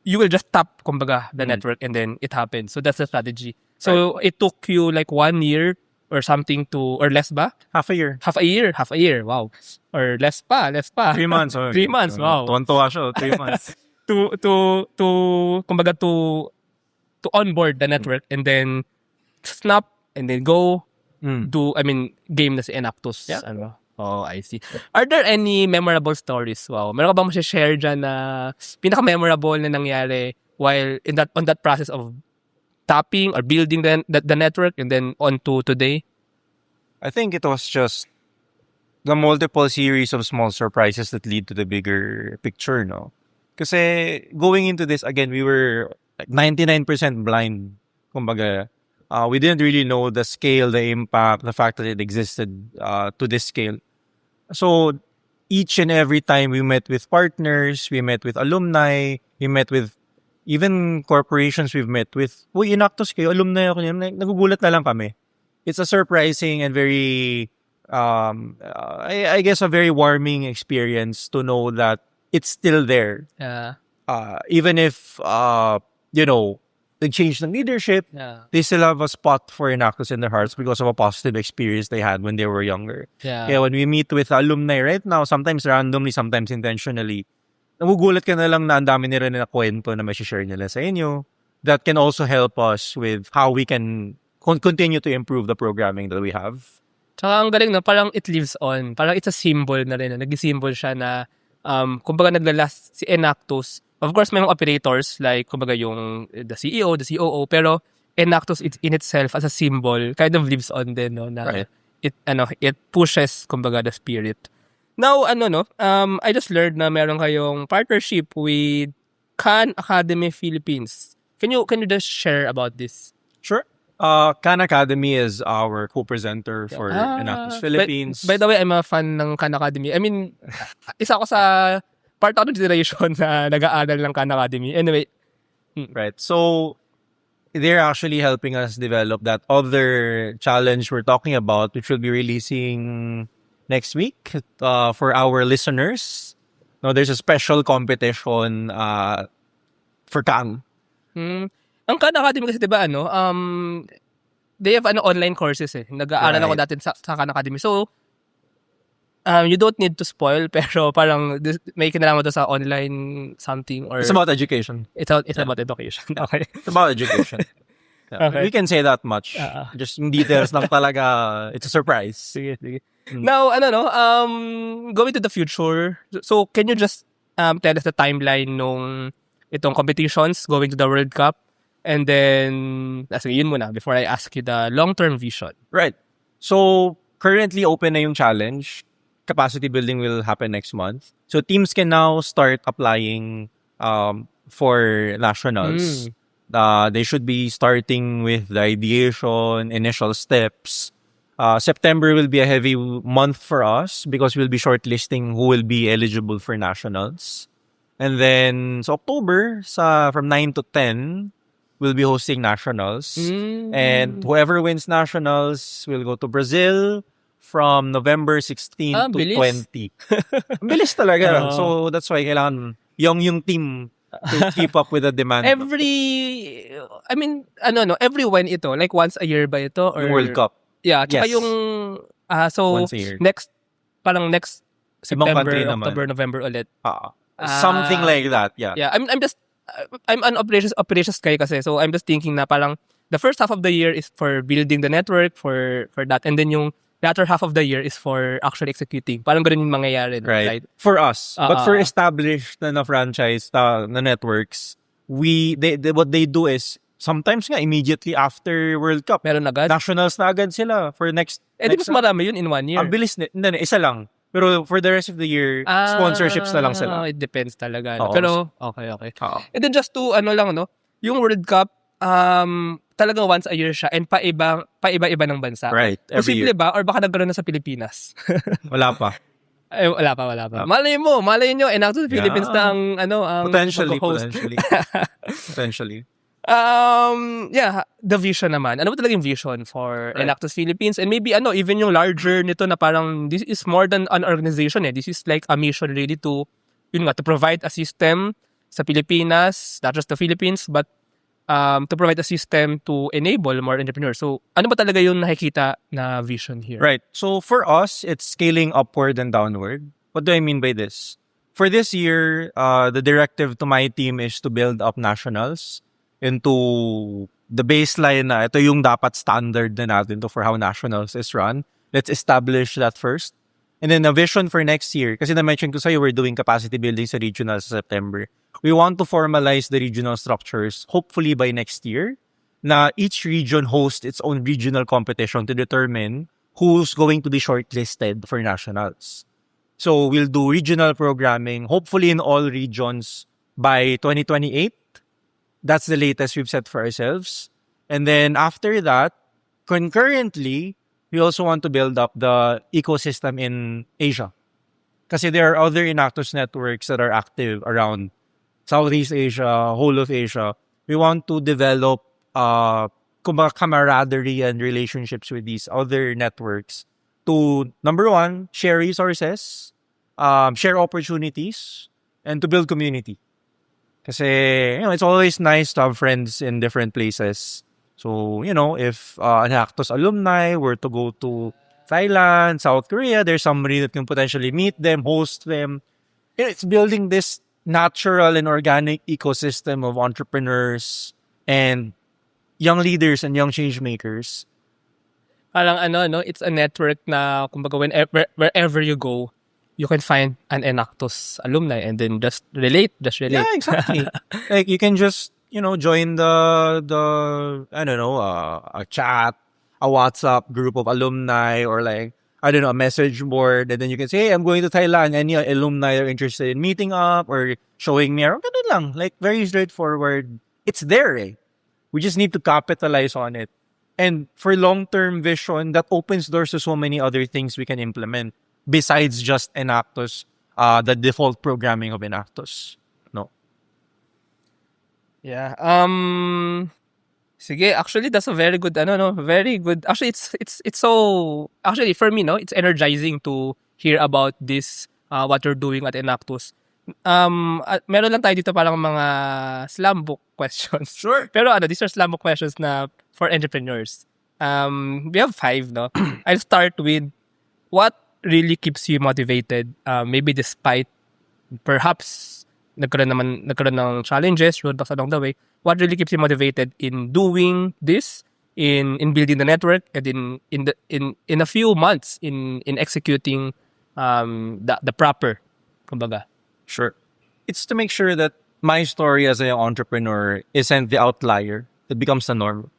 you will just tap, kumbaga, the network, and then it happens. So that's the strategy. So it took you like 1 year or something or less ba? Half a year. Half a year, wow. Or less pa. 3 months. 3 months, wow. Tuwan-tuwa siya, 3 months. Kumbaga to onboard the network and then snap and then go game na si Enactus. Yeah. Oh, I see. Are there any memorable stories? Wow. Meron ka bang share dyan na pinaka-memorable na nangyari while on that process of tapping or building the network and then on to today? I think it was just the multiple series of small surprises that lead to the bigger picture, no? Kasi going into this, again, we were like 99% blind. Kumbaga, we didn't really know the scale, the impact, the fact that it existed to this scale. So, each and every time we met with partners, we met with alumni, we met with even corporations we've met with, Enactus kayo, alumni ako niyan, nagugulat na lang kami. It's a surprising and very, I guess, a very warming experience to know that it's still there. Yeah. Even if, they changed the leadership, they still have a spot for Enactus in their hearts because of a positive experience they had when they were younger. Yeah. When we meet with alumni right now, sometimes randomly, sometimes intentionally, nagugulat ka na lang na ang dami nila na kwento na may share nila sa inyo. That can also help us with how we can continue to improve the programming that we have. Tsaka ang galing, no? Parang it lives on. Parang it's a symbol na rin. Nag-symbol siya na kumbaga naglalast si Enactus. Of course, may mga operators like kumbaga yung the CEO, the COO, pero Enactus in itself as a symbol kind of lives on din, no? Na Right. it pushes kumbaga the spirit. Now, I just learned na meron kayong partnership with Khan Academy Philippines. Can you just share about this? Sure. Khan Academy is our co-presenter for Enactus Philippines. By the way, I'm a fan ng Khan Academy. I mean, isa ako sa part of the generation na nag-aaral ng Khan Academy. Anyway. Right. So, they're actually helping us develop that other challenge we're talking about, which we'll be releasing next week for our listeners. No, there's a special competition for Khan. Ang Khan Academy kasi, diba, they have online courses eh. Nag-aaral ako dati sa Khan Academy. So, you don't need to spoil, pero parang may kinalaman to sa online something or... It's about education. It's about education. Okay. It's about education. Yeah. Okay. We can say that much. Just yung details lang talaga, it's a surprise. Sige. Now, going to the future. So, can you just tell us the timeline nung itong competitions going to the World Cup? And then, sige, yun muna before I ask you the long-term vision. Right. So, currently open na yung challenge. Capacity building will happen next month. So, teams can now start applying for nationals. They should be starting with the ideation, initial steps. September will be a heavy month for us because we'll be shortlisting who will be eligible for nationals. And then, so October, from 9 to 10, we'll be hosting nationals. And whoever wins nationals will go to Brazil from November 16 to bilis. 20. Bilis talaga. So, that's why kailangan yung team to keep up with the demand. Every when ito? Like once a year ba ito? Or Yung World Cup. Yeah, tsaka Yes. yung so Once a year. next Ibang September, country naman. October, November ulit. Something like that, yeah. Yeah, I'm an operations guy kasi, so I'm just thinking na parang the first half of the year is for building the network for that, and then yung latter half of the year is for actually executing. Parang ganun yung mangyayari. Right. For us. But for Ah. established na franchise, na networks, what they do is, sometimes nga, immediately after World Cup, Meron agad. nationals na agad sila for next. Di mas marami yun in 1 year. Ang bilis, hindi, isa lang. Pero for the rest of the year, sponsorships na lang sila. It depends talaga. No? Oo. Pero, okay. Oo. And then just to, yung World Cup, talagang once a year siya and paiba-iba ng bansa. Right. Every Posible year. ba? Or baka nagkaroon na sa Pilipinas? Wala pa. Wala pa. Malay nyo, Enactus Philippines na ang Potentially. mag-host. Potentially. The vision naman. Ano ba talaga yung vision for Enactus Philippines? And maybe even yung larger nito na parang this is more than an organization. This is like a mission really to provide a system sa Pilipinas, not just the Philippines, but to provide a system to enable more entrepreneurs. So, ano ba talaga yung nakikita na vision here? Right. So for us, it's scaling upward and downward. What do I mean by this? For this year, the directive to my team is to build up nationals into the baseline na ito yung dapat standard na natin to for how nationals is run. Let's establish that first. And then a vision for next year. Kasi na-mention ko sa'yo, we're doing capacity building sa regional sa September. We want to formalize the regional structures, hopefully by next year, na each region host its own regional competition to determine who's going to be shortlisted for nationals. So we'll do regional programming, hopefully in all regions by 2028. That's the latest we've set for ourselves. And then after that, concurrently, we also want to build up the ecosystem in Asia. Kasi there are other Enactus networks that are active around Southeast Asia, whole of Asia. We want to develop camaraderie and relationships with these other networks to, number one, share resources, share opportunities, and to build community. Kasi, it's always nice to have friends in different places. So, if an Enactus alumni were to go to Thailand, South Korea, there's somebody that can potentially meet them, host them. It's building this natural and organic ecosystem of entrepreneurs and young leaders and young change makers. Parang it's a network na kumbaga wherever you go, you can find an Enactus alumni and then just relate. Yeah, exactly. Like you can just, join the I don't know, a chat, a WhatsApp group of alumni or like, I don't know, a message board. And then you can say, hey, I'm going to Thailand. Any alumni are interested in meeting up or showing me around. Ganun lang. Like very straightforward. It's there eh. We just need to capitalize on it. And for long-term vision, that opens doors to so many other things we can implement besides just Enactus, the default programming of Enactus. No. Yeah. Sige, actually that's a very good very good. Actually it's so actually for me it's energizing to hear about this what you're doing at Enactus. Meron lang tayo dito parang mga slam book questions. Sure. Pero these are slam book questions na for entrepreneurs. We have 5, no? I'll start with what really keeps you motivated, maybe despite perhaps nagkaroon ng challenges, roadblocks along the way. What really keeps you motivated in doing this, in building the network, and in a few months in executing the proper, kumbaga. Sure. It's to make sure that my story as an entrepreneur isn't the outlier. It becomes the norm.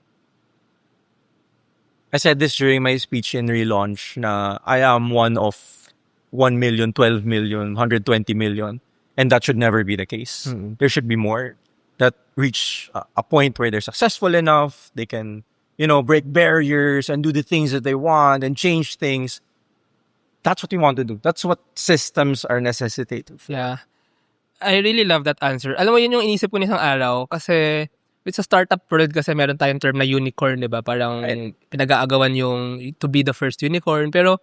I said this during my speech in relaunch na I am one of 1 million, 12 million, 120 million. And that should never be the case. Mm-hmm. There should be more that reach a point where they're successful enough. They can, break barriers and do the things that they want and change things. That's what we want to do. That's what systems are necessitated for. Yeah. I really love that answer. Alam mo, yun yung inisip ko nisang araw kasi it's a startup world kasi meron tayong term na unicorn, di ba? Parang pinag-aagawan yung to be the first unicorn. Pero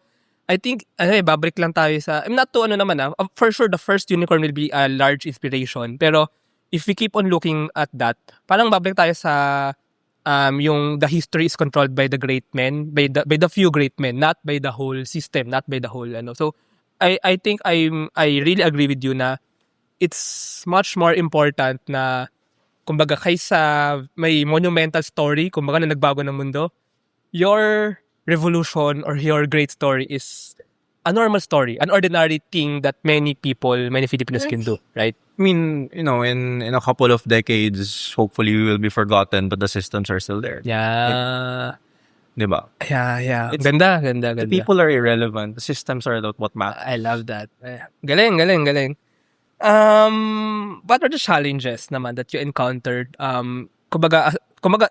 I think, babalik lang tayo sa, I'm not to for sure the first unicorn will be a large inspiration. Pero if we keep on looking at that, parang babalik tayo sa yung the history is controlled by the great men, by the few great men, not by the whole system, not by the whole So I think I really agree with you na it's much more important na kumbaga kaysa may monumental story, kumbaga na nagbago ng mundo, your revolution or your great story is a normal story, an ordinary thing that many Filipinos can do, right? I mean, in a couple of decades, hopefully we will be forgotten, but the systems are still there. Yeah. Diba? Yeah. It's- Ganda. The people are irrelevant. The systems are what matters. I love that. Galing. What are the challenges naman that you encountered? Kumbaga,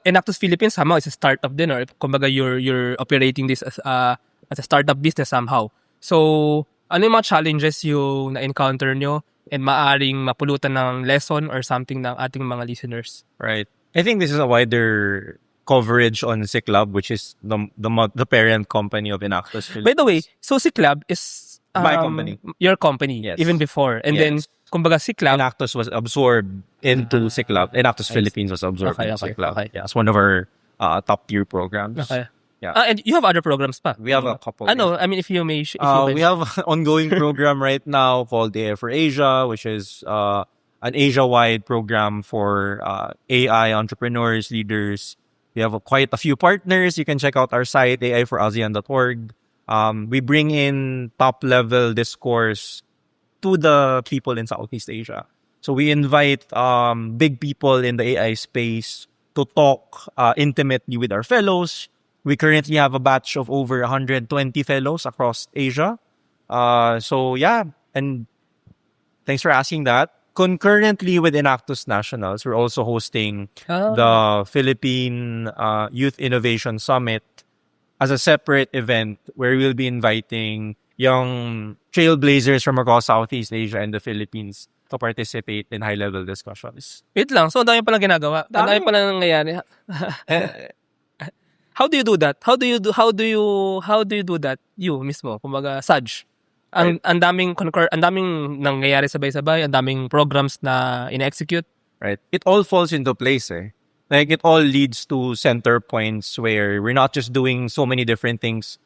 Enactus Philippines somehow is a startup din, or kumbaga you're operating this as a startup business somehow. So, ano yung mga challenges yung na-encounter nyo and maaring mapulutan ng lesson or something ng ating mga listeners? Right. I think this is a wider coverage on Ciclab, which is the parent company of Enactus Philippines. By the way, so Ciclab is My company. Your company, Yes. even before. And then, Yes. kumbaga Ciclab, Enactus was absorbed into Ciclab. Enactus Philippines was absorbed Okay, into okay, Ciclab. okay. Yeah, it's one of our top tier programs. okay. Yeah. And you have other programs pa? We have a couple. Ano, I mean, if you may... We have an ongoing program right now called AI for Asia, which is an Asia-wide program for AI entrepreneurs, leaders. We have quite a few partners. You can check out our site, aiforasean.org. We bring in top-level discourse to the people in Southeast Asia. So we invite big people in the AI space to talk intimately with our fellows. We currently have a batch of over 120 fellows across Asia. So yeah, and thanks for asking that. Concurrently with Enactus Nationals, we're also hosting the Philippine Youth Innovation Summit as a separate event where we'll be inviting young trailblazers from across Southeast Asia and the Philippines to participate in high-level discussions. Wait lang, so ang dami palang ginagawa. Ang dami palang nangyayari. How do you do that? How do you do that? You mismo, kumbaga Saj. Ang daming nangyayari sabay-sabay, ang daming programs na ina-execute. Right. It all falls into place, eh. Like, it all leads to center points where we're not just doing so many different things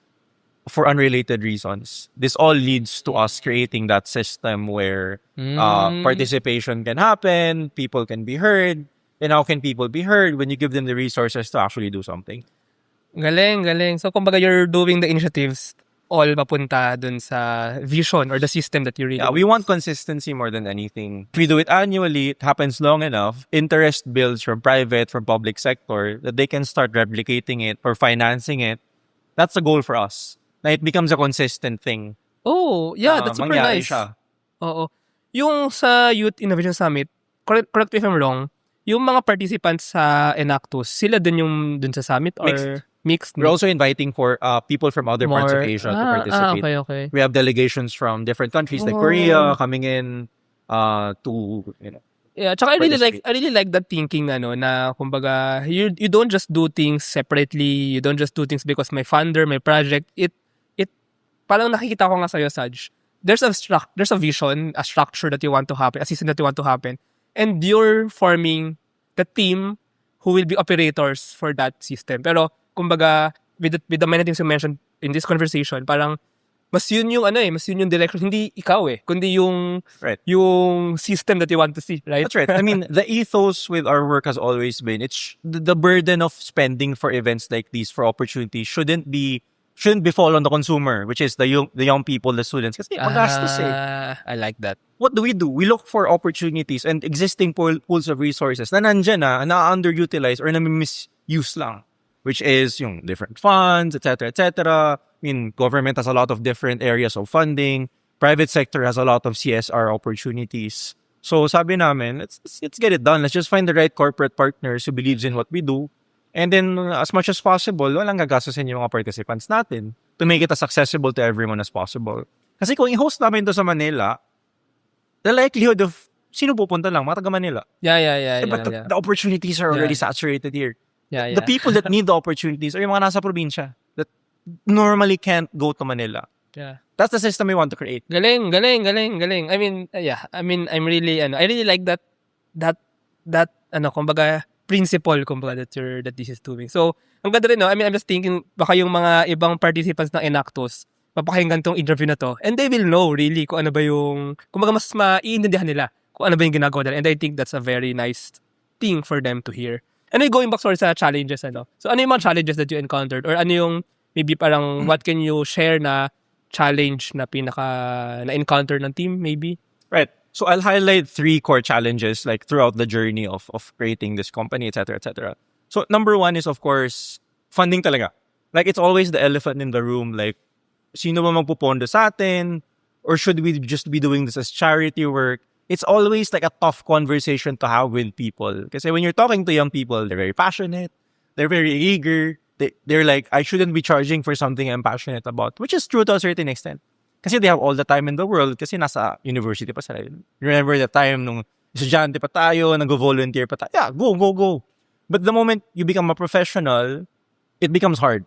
for unrelated reasons. This all leads to us creating that system where participation can happen, people can be heard. And how can people be heard? When you give them the resources to actually do something. Galing. So, kumbaga, you're doing the initiatives all mapunta dun sa vision or the system that you really Yeah, we want consistency more than anything. If we do it annually, it happens long enough. Interest builds from private, from public sector, that they can start replicating it or financing it. That's the goal for us. Na it becomes a consistent thing. Oh, yeah, that's super Mangyari nice. siya. Oo. Yung sa Youth Innovation Summit, correct me if I'm wrong, yung mga participants sa Enactus, sila din yung dun sa summit or mixed? We're also inviting for people from other parts of Asia to participate. Okay. We have delegations from different countries like Korea coming in to, Yeah, tsaka I really like that thinking na kumbaga you don't just do things separately, you don't just do things because my funder, my project, it parang nakikita ko nga sa'yo, Saj. There's a vision, a structure that you want to happen, a system that you want to happen, and you're forming the team who will be operators for that system. Pero kumbaga with the many things you mentioned in this conversation, parang mas yun yung direction, hindi ikaw kundi yung Right. yung system that you want to see, right? That's right. I mean, the ethos with our work has always been the burden of spending for events like these, for opportunities, shouldn't fall on the consumer, which is the young people, the students. Kasi magastos I like that. What do? We look for opportunities and existing pools of resources na nandyan na-underutilized or na-misuse lang, which is yung different funds, etc., etc. I mean, government has a lot of different areas of funding. Private sector has a lot of CSR opportunities. So sabi namin, let's get it done. Let's just find the right corporate partners who believes in what we do. And then, as much as possible, walang gagastusin yung mga participants natin to make it as accessible to everyone as possible. Kasi kung i-host namin to sa Manila, the likelihood of sino pupunta lang, mga taga Manila. Yeah. But the opportunities are already saturated here. Yeah. The people that need the opportunities are yung mga nasa probinsya that normally can't go to Manila. Yeah. That's the system we want to create. Galing. I mean, I'm really I really like that kumbaga principle that this is doing. So, ang ganda rin, no? I mean, I'm just thinking baka yung mga ibang participants ng Enactus papakinggan tong interview na to and they will know really kung ano ba yung kumbaga mas maiintindihan nila kung ano ba yung ginagawa nila, and I think that's a very nice thing for them to hear. And going back sa challenges, so ano yung mga challenges that you encountered or ano yung maybe parang what can you share na challenge na na-encounter ng team, maybe? Right. So I'll highlight 3 core challenges like throughout the journey of creating this company, etc., etc. So number 1 is of course funding talaga. Like it's always the elephant in the room. Like sino ba magpupondo sa atin? Or should we just be doing this as charity work? It's always like a tough conversation to have with people. Because when you're talking to young people, they're very passionate. They're very eager. They're like, I shouldn't be charging for something I'm passionate about. Which is true to a certain extent. Kasi they have all the time in the world. Kasi nasa university pa sila. Remember the time nung estudyante pa tayo, nag-volunteer pa tayo. Yeah, go. But the moment you become a professional, it becomes hard.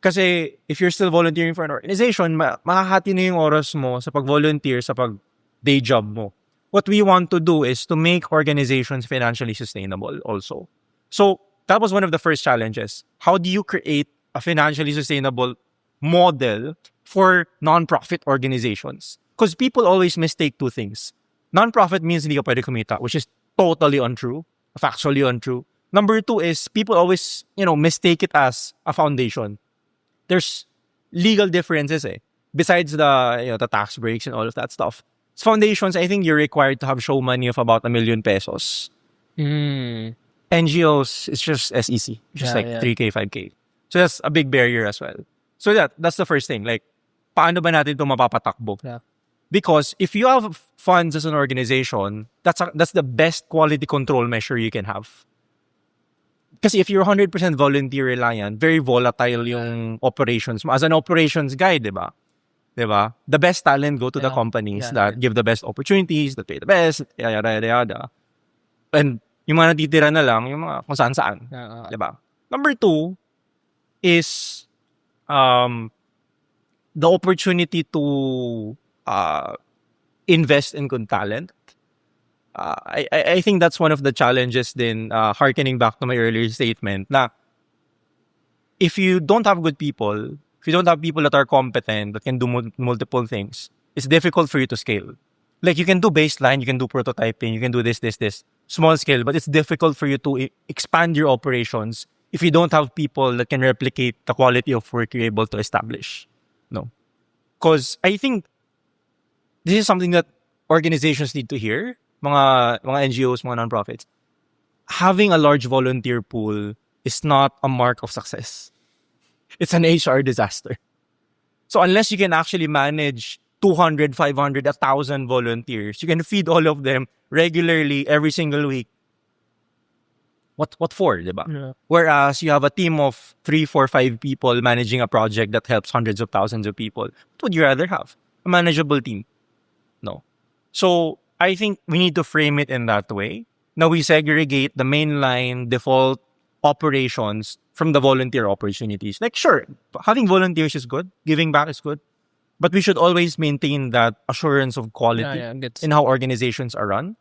Kasi if you're still volunteering for an organization, makahati na yung oras mo sa pag-volunteer, sa pag-day job mo. What we want to do is to make organizations financially sustainable also. So that was one of the first challenges. How do you create a financially sustainable model for non-profit organizations? Because people always mistake 2 things. Non-profit means hindi ka pwede kumita, which is totally untrue, factually untrue. Number 2 is people always, mistake it as a foundation. There's legal differences besides the tax breaks and all of that stuff. Foundations, I think you're required to have show money of about ₱1 million. NGOs, it's just as easy. Just 3K, 5K. So that's a big barrier as well. So that's the first thing. Like, paano ba natin ito mapapatakbo? Yeah. Because if you have funds as an organization, that's the best quality control measure you can have. Kasi if you're 100% volunteer reliant, very volatile yung operations mo. As an operations guy, di ba? The best talent go to the companies that give the best opportunities, that pay the best, yada. And yung mga natitira na lang, yung mga kung saan-saan. Di ba? Number 2 is the opportunity to invest in good talent. I think that's one of the challenges din, hearkening back to my earlier statement, na if you don't have good people, if you don't have people that are competent, that can do multiple things, it's difficult for you to scale. Like you can do baseline, you can do prototyping, you can do this, small scale, but it's difficult for you to expand your operations if you don't have people that can replicate the quality of work you're able to establish. No. Because I think this is something that organizations need to hear. Mga NGOs, mga nonprofits, having a large volunteer pool is not a mark of success. It's an HR disaster. So unless you can actually manage 200, 500, 1,000 volunteers, you can feed all of them regularly every single week. What for, diba? Yeah. Whereas you have a team of 3, 4, 5 people managing a project that helps hundreds of thousands of people. What would you rather have? A manageable team? No. So I think we need to frame it in that way. Now we segregate the mainline default operations from the volunteer opportunities. Like, sure, having volunteers is good, giving back is good, but we should always maintain that assurance of quality in how organizations are run.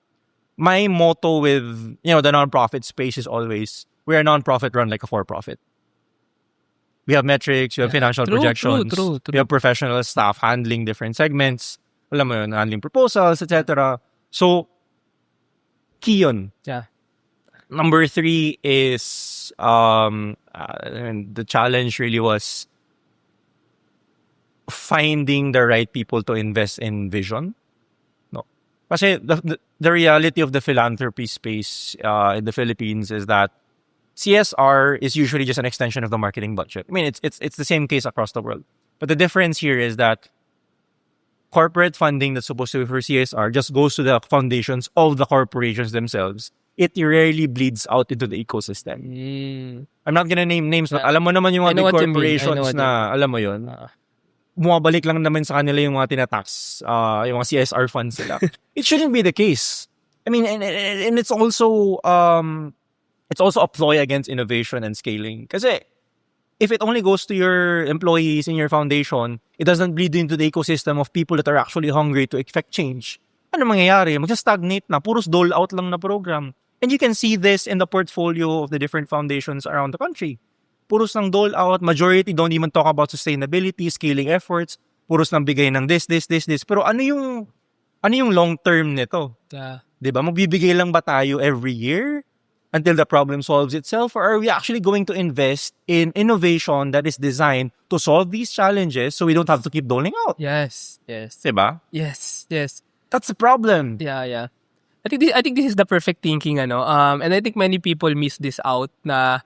My motto with the nonprofit space is always, we're a nonprofit run like a for-profit. We have metrics, we have financial projections, True. we have professional staff handling different segments, alam mo yun, handling proposals, etc. So, key yun. Yeah. Number 3 is, and the challenge really was finding the right people to invest in vision. No. Kasi the reality of the philanthropy space in the Philippines is that CSR is usually just an extension of the marketing budget. I mean, it's the same case across the world. But the difference here is that corporate funding that's supposed to be for CSR just goes to the foundations of the corporations themselves. It rarely bleeds out into the ecosystem. I'm not gonna name names, but alam mo naman yung mga big corporations na, alam mo yun, bumabalik lang naman sa kanila yung mga tinatax, yung mga CSR funds sila. It shouldn't be the case. I mean, and it's also a ploy against innovation and scaling. Kasi if it only goes to your employees in your foundation, it doesn't bleed into the ecosystem of people that are actually hungry to effect change. Ano mangyayari? Mag-stagnate na. Puros dole out lang na program. And you can see this in the portfolio of the different foundations around the country. Puros ng dole out. Majority don't even talk about sustainability, scaling efforts. Puros ng bigay ng this. Pero ano yung long term nito? Yeah. Diba? Magbibigay lang ba tayo every year? until the problem solves itself? Or are we actually going to invest in innovation that is designed to solve these challenges so we don't have to keep doling out? Yes, yes, Diba? yes, yes. That's the problem. Yeah. I think this is the perfect thinking, ano. And I think many people miss this out na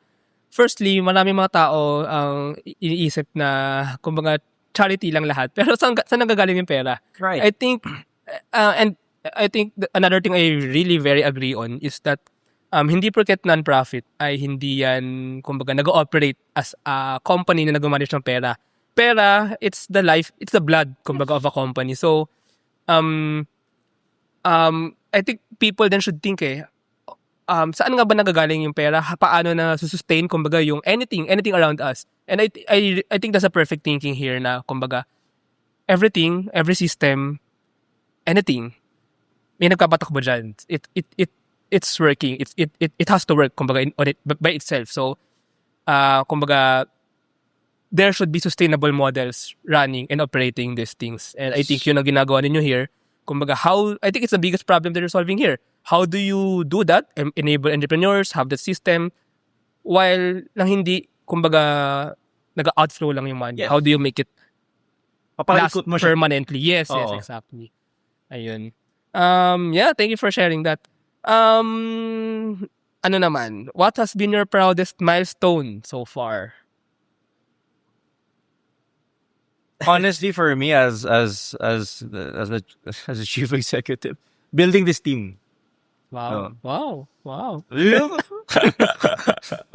firstly, maraming mga tao ang iniisip na kumbaga charity lang lahat. Pero saan nanggagaling yung pera? Right. I think and I think another thing I really very agree on is that hindi porket non-profit ay hindi yan kumbaga nag-ooperate as a company na nag-manage ng pera. Pera, it's the life, it's the blood kumbaga of a company. So I think people then should think saan nga ba nagagaling yung pera? Paano na sustain kumbaga yung anything around us? And I think that's a perfect thinking here na kumbaga everything, every system, anything may nagpapatakbo dyan. It's working. It has to work kumbaga on it by itself. So kumbaga there should be sustainable models running and operating these things. And I think yun ang ginagawa ninyo here. Kumbaga, I think it's the biggest problem that you're solving here. How do you do that? Enable entrepreneurs, have the system, while lang hindi, kumbaga, nag-outflow lang yung money. Yes. How do you make it last Papaikot mo siya. permanently? Yes, Oo. exactly. Ayun. Yeah, thank you for sharing that. Ano naman, what has been your proudest milestone so far? Honestly, for me, as a chief executive, building this team. Wow. Wow.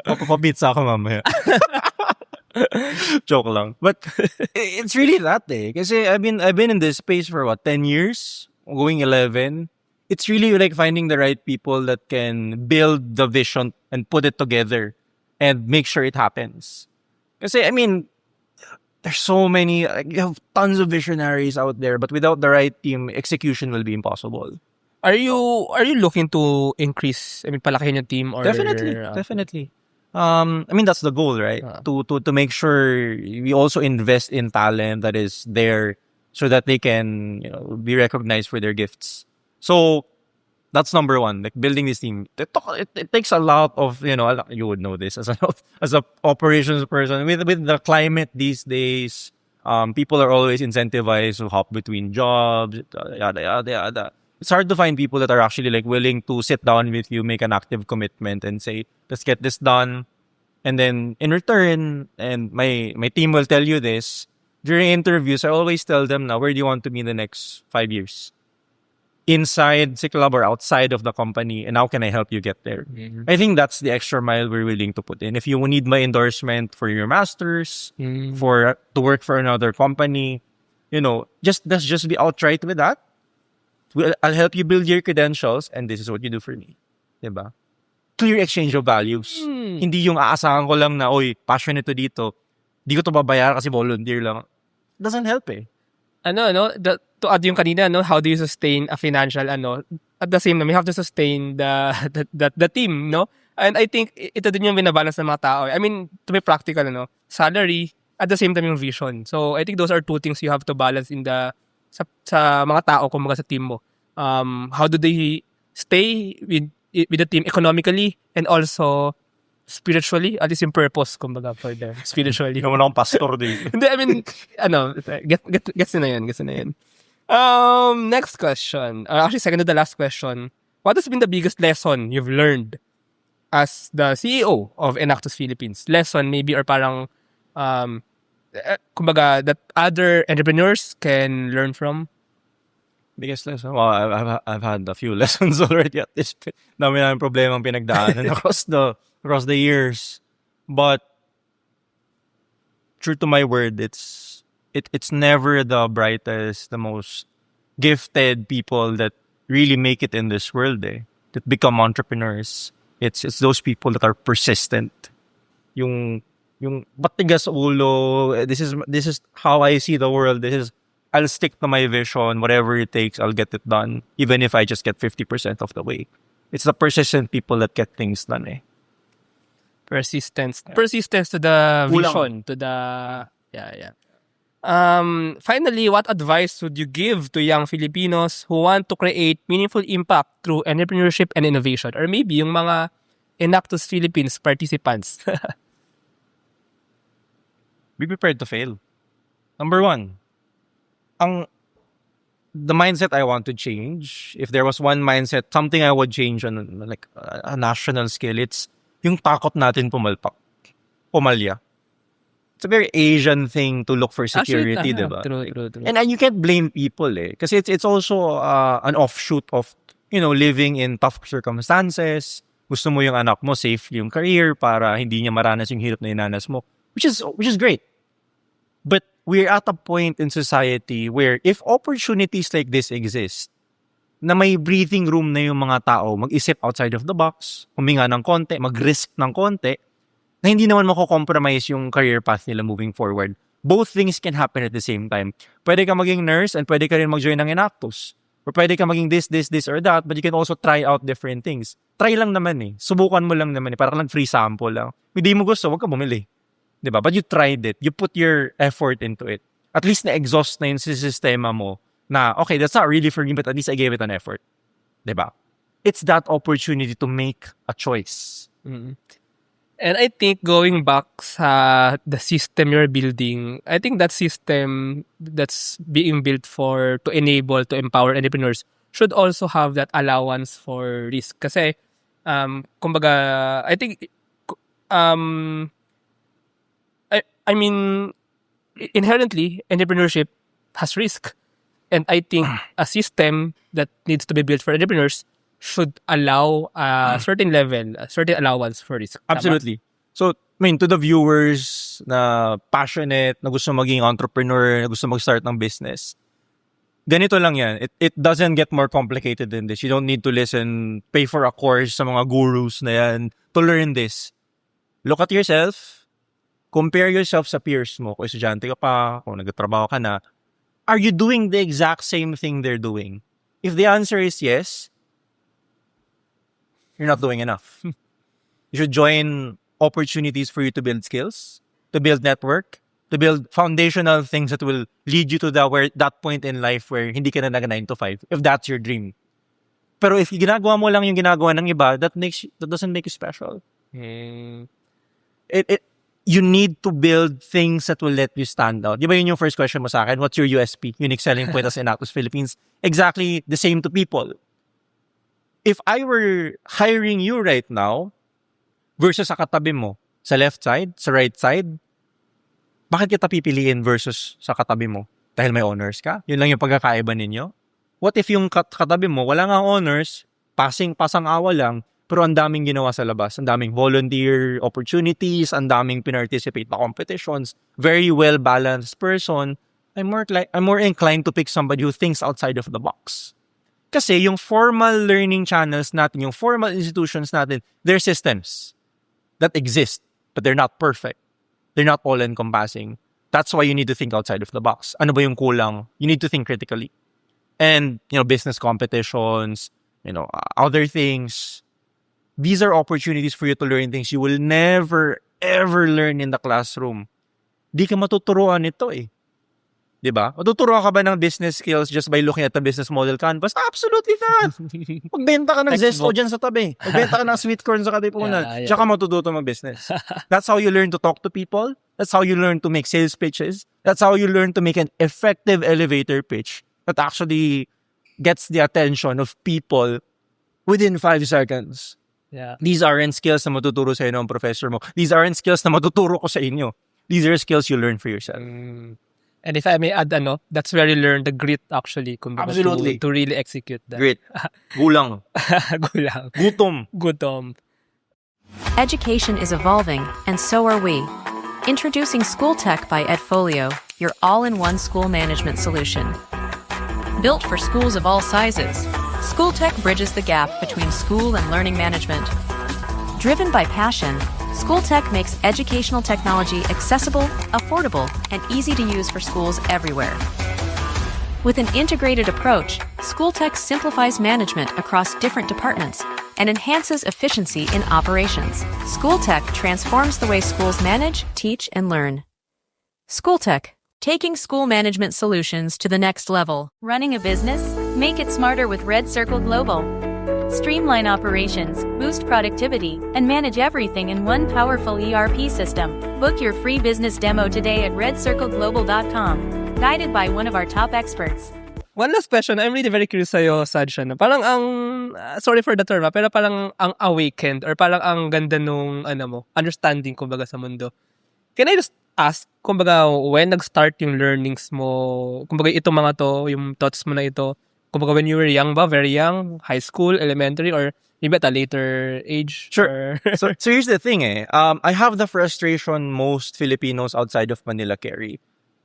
Papapizza ako mamaya. Joke lang. But it's really that kasi I've been in this space for 10 years, going 11. It's really like finding the right people that can build the vision and put it together and make sure it happens. Kasi there's so many, you have tons of visionaries out there, but without the right team, execution will be impossible. Are you looking to increase, palakihin yung team or Definitely. That's the goal, right? To make sure we also invest in talent that is there so that they can, be recognized for their gifts. So that's number one, like building this team. It takes a lot of, you would know this as a operations person with the climate these days. People are always incentivized to hop between jobs, yada yada yada. It's hard to find people that are actually like willing to sit down with you, make an active commitment, and say, let's get this done. And then in return, and my team will tell you this during interviews, I always tell them, now, where do you want to be in the next 5 years? Inside Ciclab or outside of the company, and how can I help you get there? Mm-hmm. I think that's the extra mile we're willing to put in. If you need my endorsement for your masters, to work for another company, just be outright with that. I'll help you build your credentials, and this is what you do for me. Diba? Clear exchange of values. Hindi yung aasahan ko lang na, oy, passionate to dito. Di ko to babayaran kasi volunteer lang. Doesn't help to add yung kanina, how do you sustain a financial, at the same time, you have to sustain the team, no? And I think, ito din yung binabalance ng mga tao. To be practical, salary, at the same time yung vision. So, I think those are two things you have to balance in sa mga tao, kumbaga sa team mo. How do they stay with the team economically and also spiritually, at least in purpose, kumbaga, for them, spiritually. Hindi naman akong pastor din. Hindi, gets na yun. Next question. Actually, second to the last question. What has been the biggest lesson you've learned as the CEO of Enactus Philippines? Lesson maybe, or parang, kumbaga, that other entrepreneurs can learn from? Biggest lesson? Well, I've had a few lessons already at this point. Dami namin problemang pinagdaanan across the years. But true to my word, it's never the brightest, the most gifted people that really make it in this world, that become entrepreneurs. It's those people that are persistent. Yung matigas ulo. This is how I see the world. I'll stick to my vision. Whatever it takes, I'll get it done. Even if I just get 50% of the way. It's the persistent people that get things done. Persistence to the vision, to the finally, what advice would you give to young Filipinos who want to create meaningful impact through entrepreneurship and innovation? Or maybe yung mga Enactus Philippines participants. Be prepared to fail. Number one, the mindset I want to change, if there was one mindset, something I would change on like a national scale, it's yung takot natin pumalya. It's a very Asian thing to look for security, diba? True. And you can't blame people kasi it's also an offshoot of, living in tough circumstances. Gusto mo yung anak mo safe yung career para hindi niya maranas yung hirap na inanas mo, which is great. But we're at a point in society where if opportunities like this exist, na may breathing room na yung mga tao, mag-isip outside of the box, huminga ng konti, mag-risk ng konti, na hindi naman mako-compromise yung career path nila moving forward. Both things can happen at the same time. Pwede ka maging nurse and pwede ka rin mag-join ng Enactus. Or pwede ka maging this or that, but you can also try out different things. Try lang naman Subukan mo lang naman Parang lang free sample lang. Hindi mo gusto, wag ka bumili. Diba? But you tried it. You put your effort into it. At least na-exhaust na yun sa sistema mo na, okay, that's not really for me, but at least I gave it an effort. Diba? It's that opportunity to make a choice. Mm-hmm. And I think going back sa the system you're building, I think that system that's being built to enable, to empower entrepreneurs should also have that allowance for risk. Kasi, kumbaga, I think, I mean, inherently, entrepreneurship has risk. And I think a system that needs to be built for entrepreneurs should allow a certain level, a certain allowance for risk. Absolutely. So, to the viewers na passionate, na gusto maging entrepreneur, na gusto mag-start ng business, ganito lang yan. It doesn't get more complicated than this. You don't need to pay for a course sa mga gurus na yan to learn this. Look at yourself. Compare yourself sa peers mo. Kung estudyante ka pa, kung nagtatrabaho ka na, are you doing the exact same thing they're doing? If the answer is yes, you're not doing enough. You should join opportunities for you to build skills, to build network, to build foundational things that will lead you to that point in life where hindi ka na nag 9 to 5, if that's your dream. Pero if ginagawa mo lang yung ginagawa ng iba, that doesn't make you special. You need to build things that will let you stand out. Di ba yun yung first question mo sa akin? What's your USP? Unique selling point as Enactus Philippines. Exactly the same to people. If I were hiring you right now versus sa katabi mo, sa left side, sa right side, bakit kita pipiliin versus sa katabi mo? Dahil may honors ka? Yun lang yung pagkakaiba ninyo? What if yung katabi mo, wala nga honors, pasang awa lang, pero ang daming ginawa sa labas. Ang daming volunteer opportunities, ang daming pinarticipate na competitions, very well-balanced person. I'm more inclined to pick somebody who thinks outside of the box. Kasi yung formal learning channels natin, yung formal institutions natin, they're systems that exist, but they're not perfect. They're not all-encompassing. That's why you need to think outside of the box. Ano ba yung kulang? You need to think critically. And, business competitions, other things. These are opportunities for you to learn things you will never, ever learn in the classroom. Di ka matuturuan nito Diba? Matuturuan ka ba ng business skills just by looking at the business model canvas? Absolutely not! Magbenta ka ng Zesto dyan sa tabi. Magbenta ka ng sweet corn sa katipunan. Tsaka matututo mag-business. That's how you learn to talk to people. That's how you learn to make sales pitches. That's how you learn to make an effective elevator pitch that actually gets the attention of people within 5 seconds. Yeah. These aren't skills na matuturo sa inyo ng professor mo. These aren't skills na matuturo ko sa inyo. These are skills you learn for yourself. And if I may add, that's where you learn the grit actually. Absolutely. To really execute that. Grit. Gulang. Gulang. Gutom. Education is evolving, and so are we. Introducing School Tech by Edfolio, your all-in-one school management solution. Built for schools of all sizes, School Tech bridges the gap between school and learning management. Driven by passion, School Tech makes educational technology accessible, affordable, and easy to use for schools everywhere. With an integrated approach, School Tech simplifies management across different departments and enhances efficiency in operations. School Tech transforms the way schools manage, teach, and learn. School Tech, taking school management solutions to the next level. Running a business? Make it smarter with Red Circle Global. Streamline operations, boost productivity, and manage everything in one powerful ERP system. Book your free business demo today at redcircleglobal.com, guided by one of our top experts. One last question. I'm really very curious sa'yo, Sadsha. No? Parang sorry for the term, pero parang ang awakened or parang ang ganda nung, understanding, kumbaga, sa mundo. Can I just ask, kumbaga, when nag-start yung learnings mo, kumbaga, itong mga to, yung thoughts mo na ito, kumbaga, when you were young ba? Very young? High school? Elementary? Or maybe at a later age? Sure. So here's the thing I have the frustration most Filipinos outside of Manila carry.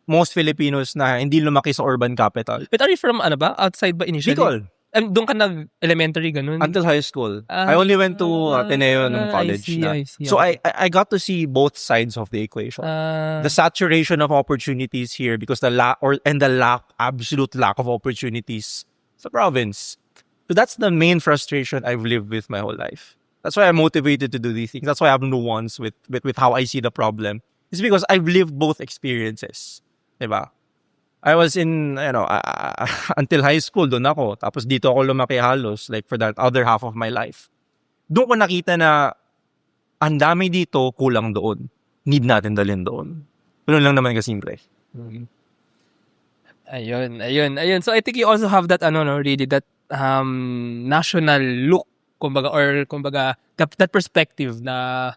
Most Filipinos na hindi lumaki sa urban capital. But are you from, outside ba initially? Bicol. Doon ka nag-elementary, ganun? Until high school. I only went to Ateneo nung college. I see. So I got to see both sides of the equation. The saturation of opportunities here because absolute lack of opportunities sa province. So that's the main frustration I've lived with my whole life. That's why I'm motivated to do these things. That's why I have nuance with how I see the problem. It's because I've lived both experiences. Diba? I was in, until high school, doon ako. Tapos dito ako lumaki halos, like for that other half of my life. Doon ko nakita na ang dami dito, kulang doon. Need natin dalhin doon. Ganun lang naman kasimple. Ayun. So I think you also have that, really, that national look, kumbaga, that perspective na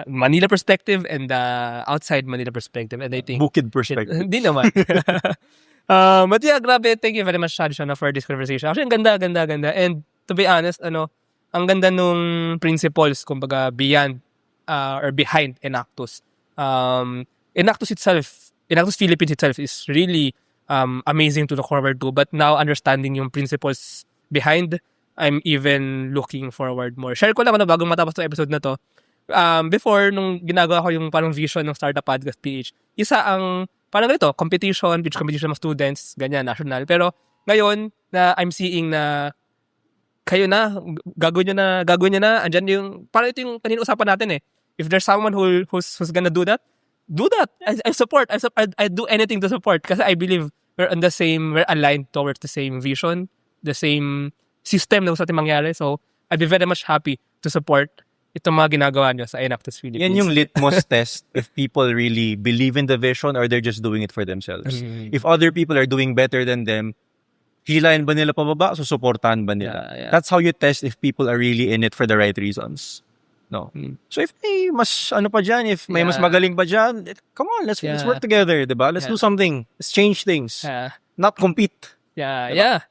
Manila perspective and outside Manila perspective. And I think Bukid perspective. Hindi naman. But yeah, grabe. Thank you very much, Sadsha, for this conversation. Actually, ang ganda. And to be honest, ang ganda nung principles, kumbaga, beyond or behind Enactus. Enactus Philippines itself is really amazing to look forward to. But now, understanding yung principles behind, I'm even looking forward more. Share ko lang bagong matapos ng episode na to. Before, nung ginagawa ko yung parang vision ng Startup Podcast PH, isa ang parang ganito, competition, pitch competition ng students, ganyan, national. Pero ngayon, na I'm seeing na kayo na, gagawin nyo na, andyan yung, parang ito yung kanina usapan natin If there's someone who's gonna do that, I support. I do anything to support kasi I believe we're aligned towards the same vision, the same system na gusto natin mangyari. So, I'd be very much happy to support itong mga ginagawa nyo sa Enactus Philippines. Yan yung litmus test if people really believe in the vision or they're just doing it for themselves. If other people are doing better than them, hilahin ba nila pababa? Susuportahan ba nila? Yeah. That's how you test if people are really in it for the right reasons. No. So if may mas mas magaling pa dyan, come on, let's work together, diba? Let's do something. Let's change things. Not compete. Yeah.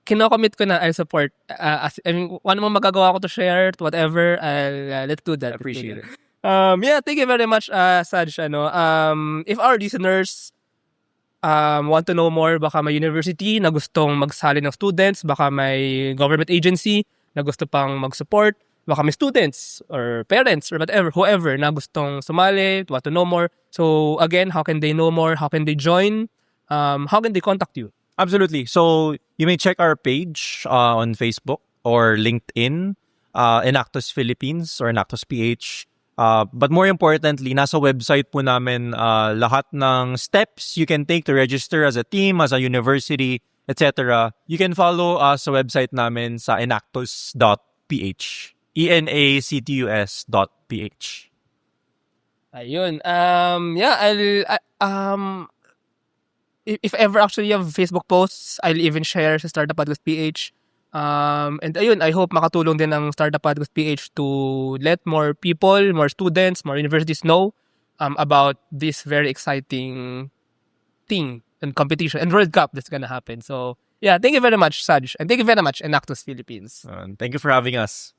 Kino-commit ko na I'll support. Ano mo magagawa ko to share, to whatever, let's do that. Appreciate it. Thank you very much, Saj. If our listeners want to know more, baka may university na gustong magsali ng students, baka may government agency na gusto pang mag-support, baka may students or parents or whoever na gustong sumali, want to know more. So again, how can they know more? How can they join? How can they contact you? Absolutely. So you may check our page on Facebook or LinkedIn, Enactus Philippines or Enactus PH. But more importantly, nasa website po namin lahat ng steps you can take to register as a team, as a university, etc. You can follow us sa website namin sa enactus.ph. enactus.ph. Ayun. If ever actually you have Facebook posts, I'll even share sa Startup Podcast PH. And ayun, I hope makatulong din ang Startup Podcast PH to let more people, more students, more universities know about this very exciting thing and competition and World Cup that's gonna happen. So yeah, thank you very much, Saj. And thank you very much, Enactus Philippines. Thank you for having us.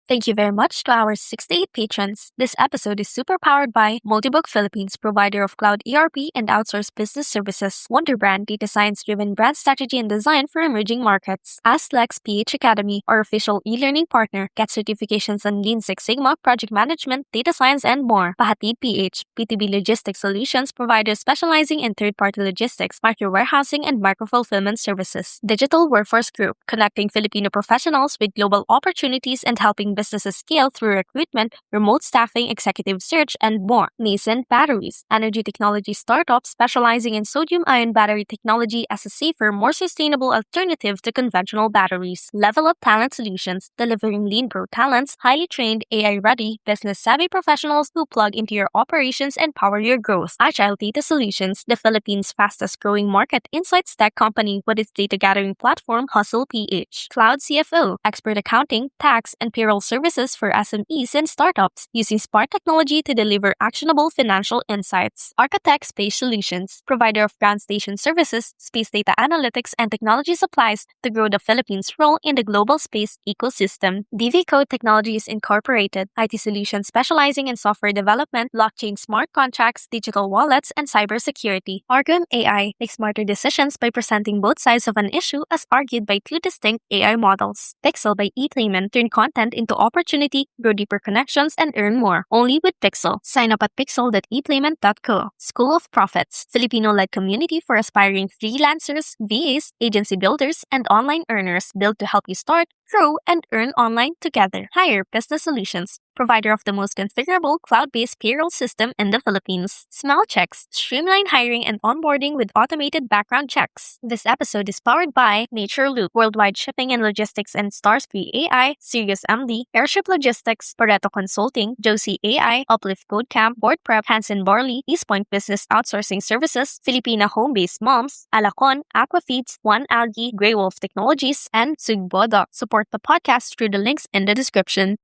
Thank you very much to our 68 patrons. This episode is super powered by Multibook Philippines, provider of cloud ERP and outsourced business services, Wonderbrand, data science-driven brand strategy and design for emerging markets, Aslex PH Academy, our official e-learning partner, get certifications on Lean Six Sigma, project management, data science, and more. Pahatid PH, B2B logistics solutions provider specializing in third-party logistics, micro-warehousing, and micro-fulfillment services. Digital Workforce Group, connecting Filipino professionals with global opportunities and helping businesses scale through recruitment, remote staffing, executive search, and more. Nascent Batteries, energy technology startup specializing in sodium-ion battery technology as a safer, more sustainable alternative to conventional batteries. Level Up Talent Solutions, delivering lean pro talents, highly trained, AI-ready, business-savvy professionals who plug into your operations and power your growth. Agile Data Solutions, the Philippines' fastest-growing market insights tech company with its data gathering platform Hustle PH. Cloud CFO, expert accounting, tax, and payroll services for SMEs and startups, using smart technology to deliver actionable financial insights. Architect Space Solutions, provider of ground station services, space data analytics, and technology supplies to grow the Philippines' role in the global space ecosystem. DV Code Technologies Incorporated, IT solutions specializing in software development, blockchain smart contracts, digital wallets, and cybersecurity. Argon AI, make smarter decisions by presenting both sides of an issue as argued by two distinct AI models. Pixel by ePlayman, turn content into opportunity, grow deeper connections, and earn more. Only with Pixel. Sign up at pixel.eplayman.co. School of Profits, Filipino-led community for aspiring freelancers, VAs, agency builders, and online earners, built to help you start, grow, and earn online together. Hire Business Solutions, provider of the most configurable cloud-based payroll system in the Philippines. Smell Checks, streamline hiring and onboarding with automated background checks. This episode is powered by Nature Loop, Worldwide Shipping and Logistics and Stars Free AI, Sirius MD, Airship Logistics, Pareto Consulting, Josie AI, Uplift Codecamp, Board Prep, Hanson Barley, East Point Business Outsourcing Services, Filipina Home-Based Moms, Alacon, Aquafeeds, One Algae, Grey Wolf Technologies, and Sugbodo. Support the podcast through the links in the description.